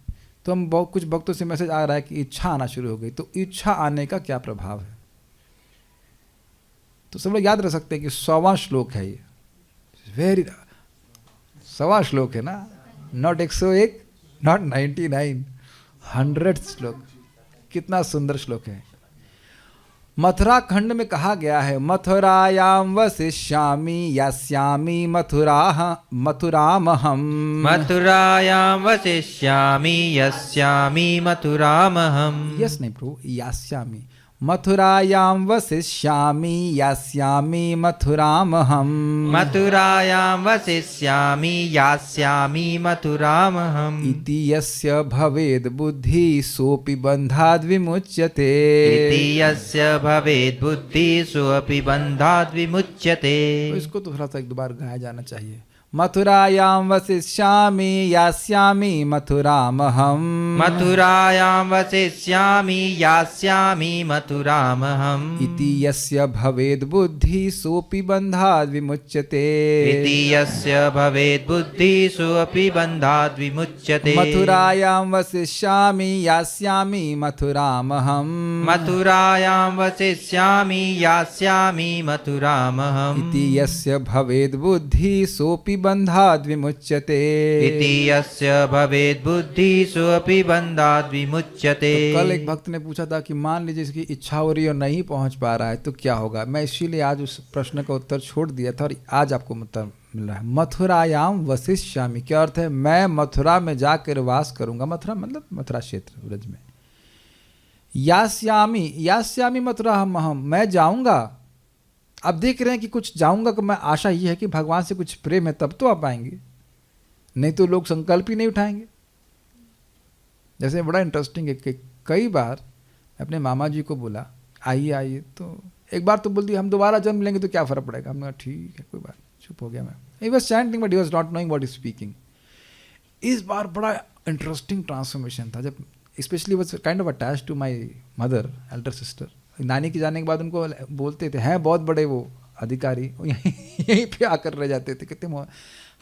तो हम बहुत कुछ भक्तों से मैसेज आ रहा है कि इच्छा आना शुरू हो गई, तो इच्छा आने का क्या प्रभाव है? तो सब लोग याद रख सकते हैं कि 100वां श्लोक है ये, वेरी 100वां श्लोक है ना, नॉट 101, नॉट 99, 100 श्लोक। कितना सुंदर श्लोक है। मथुरा खंड में कहा गया है, मथुरायाम वसिष्यामि यास्यामि मथुरामहम। मथुरायां वसिष्यामि यस्यामि मथुरामहम्। यस नहीं प्रभु, यास्यामि। मथुरायाम वसिष्यामि यास्यामि मथुरामहम। मथुरायां वसिष्यामि यास्यामि मथुरामहम्। इति यस्य भवेद् बुद्धि सोऽपि बन्धाद् विमुच्यते। इति यस्य भवेद् बुद्धिः सोऽपि बन्धाद् विमुच्यते। तो इसको तो थोड़ा सा एक दो बार गाया जाना चाहिए। मथुरायां वसिष्यामि यास्यामि मथुरामहम्। मथुरायां वसिष्यामि यास्यामि मथुरामहम्। इति यस्य भवेद् बुद्धिः सोऽपि बन्धाद् विमुच्यते। इति यस्य भवेद् बुद्धिः सोऽपि बन्धाद् विमुच्यते। मथुरायां वसिष्यामि यास्यामि मथुरामहम्। मथुरायां वसिष्यामि यास्यामि मथुरामहम्। इति यस्य भवेद् बुद्धिः सोऽपि बन्धाद् विमुच्यते। इति यस्य भवेद् बुद्धिः सोऽपि बन्धाद् विमुच्यते। तो कल एक भक्त ने पूछा था कि मान लीजिए इसकी इच्छा हो रही है और नहीं पहुंच पा रहा है तो क्या होगा। मैं इसीलिए आज उस प्रश्न का उत्तर छोड़ दिया था और आज आपको उत्तर मिल रहा है। मथुरायाम वसिष्यामि क्या अर्थ है? मैं मथुरा में जाकर वास करूंगा। मथुरा मतलब मथुरा क्षेत्र ब्रज में। यास्यामि, यास्यामि मथुरामहम्, मैं जाऊंगा। अब देख रहे हैं कि कुछ जाऊंगा को मैं आशा ये है कि भगवान से कुछ प्रेम है तब तो आप आएंगे, नहीं तो लोग संकल्प ही नहीं उठाएंगे। जैसे बड़ा इंटरेस्टिंग है कि कई बार अपने मामा जी को बोला आइए आइए, तो एक बार तो बोल दिया हम दोबारा जन्म लेंगे तो क्या फ़र्क पड़ेगा। हमने कहा ठीक है कोई बात, चुप हो गया मैं। He was chanting but he was not knowing what is speaking. इस बार बड़ा इंटरेस्टिंग ट्रांसफॉर्मेशन था जब specially was kind of attach to my mother elder sister. नानी के जाने के बाद उनको बोलते थे हैं बहुत बड़े वो अधिकारी, यहीं पे आकर रह जाते थे, कहते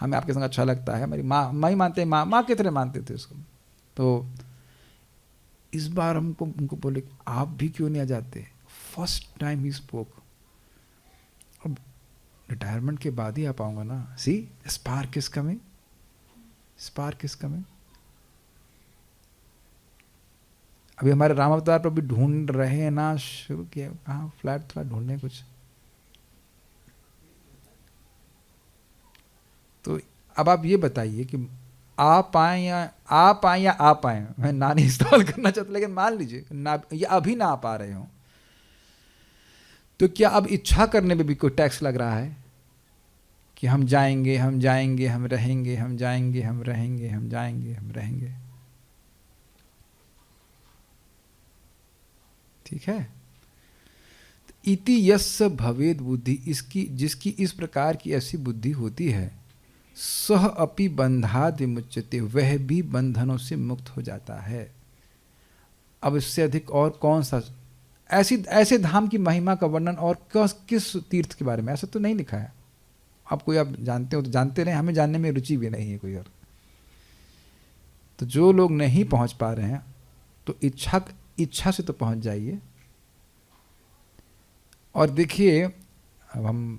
हमें आपके संग अच्छा लगता है। मेरी माँ ही मानते हैं, माँ की तरह मानते थे उसको। तो इस बार हमको उनको बोले आप भी क्यों नहीं आ जाते। फर्स्ट टाइम ही स्पोक। अब रिटायरमेंट के बाद ही आ पाऊंगा ना। See spark is coming, spark is coming. अभी हमारे राम अवतार पर भी ढूंढ रहे हैं ना, शुरू किया कहाँ फ्लैट थोड़ा ढूंढने कुछ। तो अब आप ये बताइए कि आप आए या आप आए। मैं ना नहीं इंस्टॉल करना चाहता, लेकिन मान लीजिए ना ये अभी ना आ पा रहे हो तो क्या अब इच्छा करने में भी कोई टैक्स लग रहा है कि हम जाएंगे हम जाएंगे हम रहेंगे, हम जाएंगे हम रहेंगे, हम जाएंगे हम रहेंगे। ठीक है। इति यस्य भवेद बुद्धि, इसकी जिसकी इस प्रकार की ऐसी बुद्धि होती है, सह अपि बंधाद विमुच्यते, वह भी बंधनों से मुक्त हो जाता है। अब इससे अधिक और कौन सा ऐसे धाम की महिमा का वर्णन और किस तीर्थ के बारे में ऐसा तो नहीं लिखा है। आप कोई आप जानते हो तो जानते रहे, हमें जानने में रुचि भी नहीं है कोई और। तो जो लोग नहीं पहुंच पा रहे हैं तो इच्छा से तो पहुंच जाइए। और देखिए अब हम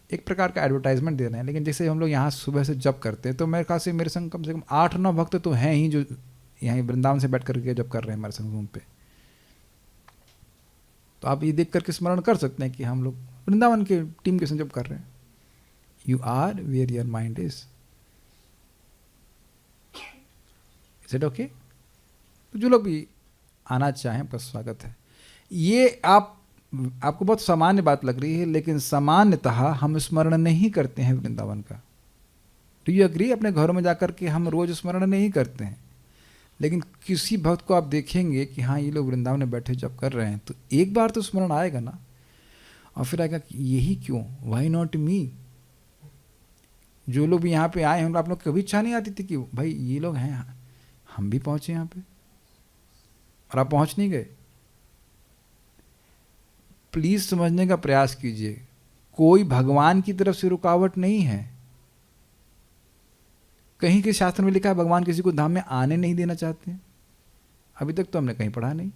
एक प्रकार का एडवर्टाइजमेंट दे रहे हैं, लेकिन जैसे हम लोग यहाँ सुबह से जप करते हैं तो मेरे ख्याल से मेरे संग कम से कम 8-9 भक्त तो हैं ही जो यहाँ वृंदावन से बैठ करके जप कर रहे हैं हमारे संग रूम पे। तो आप ये देख करके स्मरण कर सकते हैं कि हम लोग वृंदावन के टीम के संग जप कर रहे हैं। You are where your mind is it okay. तो जो लोग भी आना चाहें आपका स्वागत है। ये आपको बहुत सामान्य बात लग रही है, लेकिन सामान्यतः हम स्मरण नहीं करते हैं वृंदावन का। Do you agree? अपने घरों में जाकर के हम रोज स्मरण नहीं करते हैं, लेकिन किसी भक्त को आप देखेंगे कि हाँ ये लोग वृंदावन में बैठे जब कर रहे हैं तो एक बार तो स्मरण आएगा ना, और फिर आएगा कि यही क्यों, वाई नॉट मी। जो लोग भी यहाँ पे आए हैं आप लोग कभी इच्छा नहीं आती थी कि भाई ये लोग हैं, हम भी पहुंचे यहाँ पे, और आप पहुंच नहीं गए। प्लीज समझने का प्रयास कीजिए, कोई भगवान की तरफ से रुकावट नहीं है। कहीं के शास्त्र में लिखा है भगवान किसी को धाम में आने नहीं देना चाहते हैं। अभी तक तो हमने कहीं पढ़ा नहीं।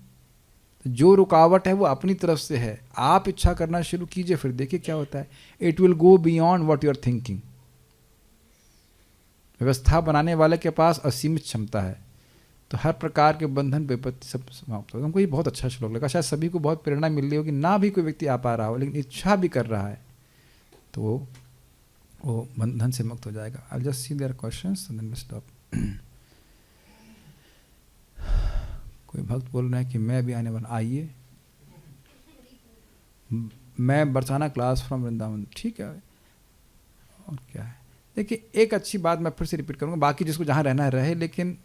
तो जो रुकावट है वो अपनी तरफ से है। आप इच्छा करना शुरू कीजिए, फिर देखिए क्या होता है। It will go beyond what you are thinking. व्यवस्था बनाने वाले के पास असीमित क्षमता है, तो हर प्रकार के बंधन विपत्ति सब समाप्त होगा। हमको ये बहुत अच्छा श्लोक लगा, शायद सभी को बहुत प्रेरणा मिल रही होगी। ना भी कोई व्यक्ति आ पा रहा हो लेकिन इच्छा भी कर रहा है तो वो बंधन से मुक्त हो जाएगा। I just see their questions and then we stop. कोई भक्त बोल रहे हैं कि मैं भी आने वाला, आइए। मैं बरसाना क्लास फ्रॉम वृंदावन, ठीक है। और क्या है, देखिए एक अच्छी बात मैं फिर से रिपीट करूंगा, बाकी जिसको जहाँ रहना है रहे, लेकिन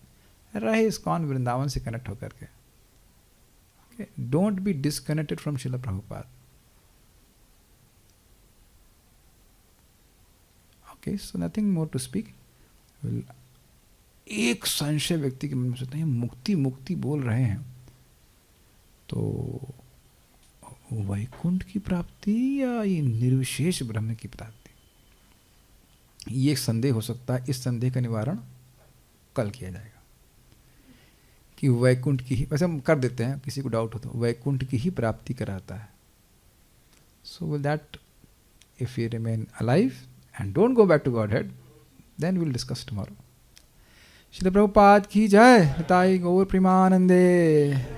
रहे इस्कॉन वृंदावन से कनेक्ट होकर के। Don't be disconnected from Srila Prabhupada. Okay, so nothing more to speak. एक संशय व्यक्ति के मन में सोचता है मुक्ति मुक्ति बोल रहे हैं, तो वैकुंठ की प्राप्ति या ये निर्विशेष ब्रह्म की प्राप्ति, ये एक संदेह हो सकता है। इस संदेह का निवारण कल किया जाएगा कि वैकुंठ की ही, वैसे हम कर देते हैं, किसी को डाउट हो तो वैकुंठ की ही प्राप्ति कराता है। So will that if you remain alive and don't go back to Godhead, then will discuss tomorrow. Srila Prabhupada की जय। निताई गौर प्रेमानंदे।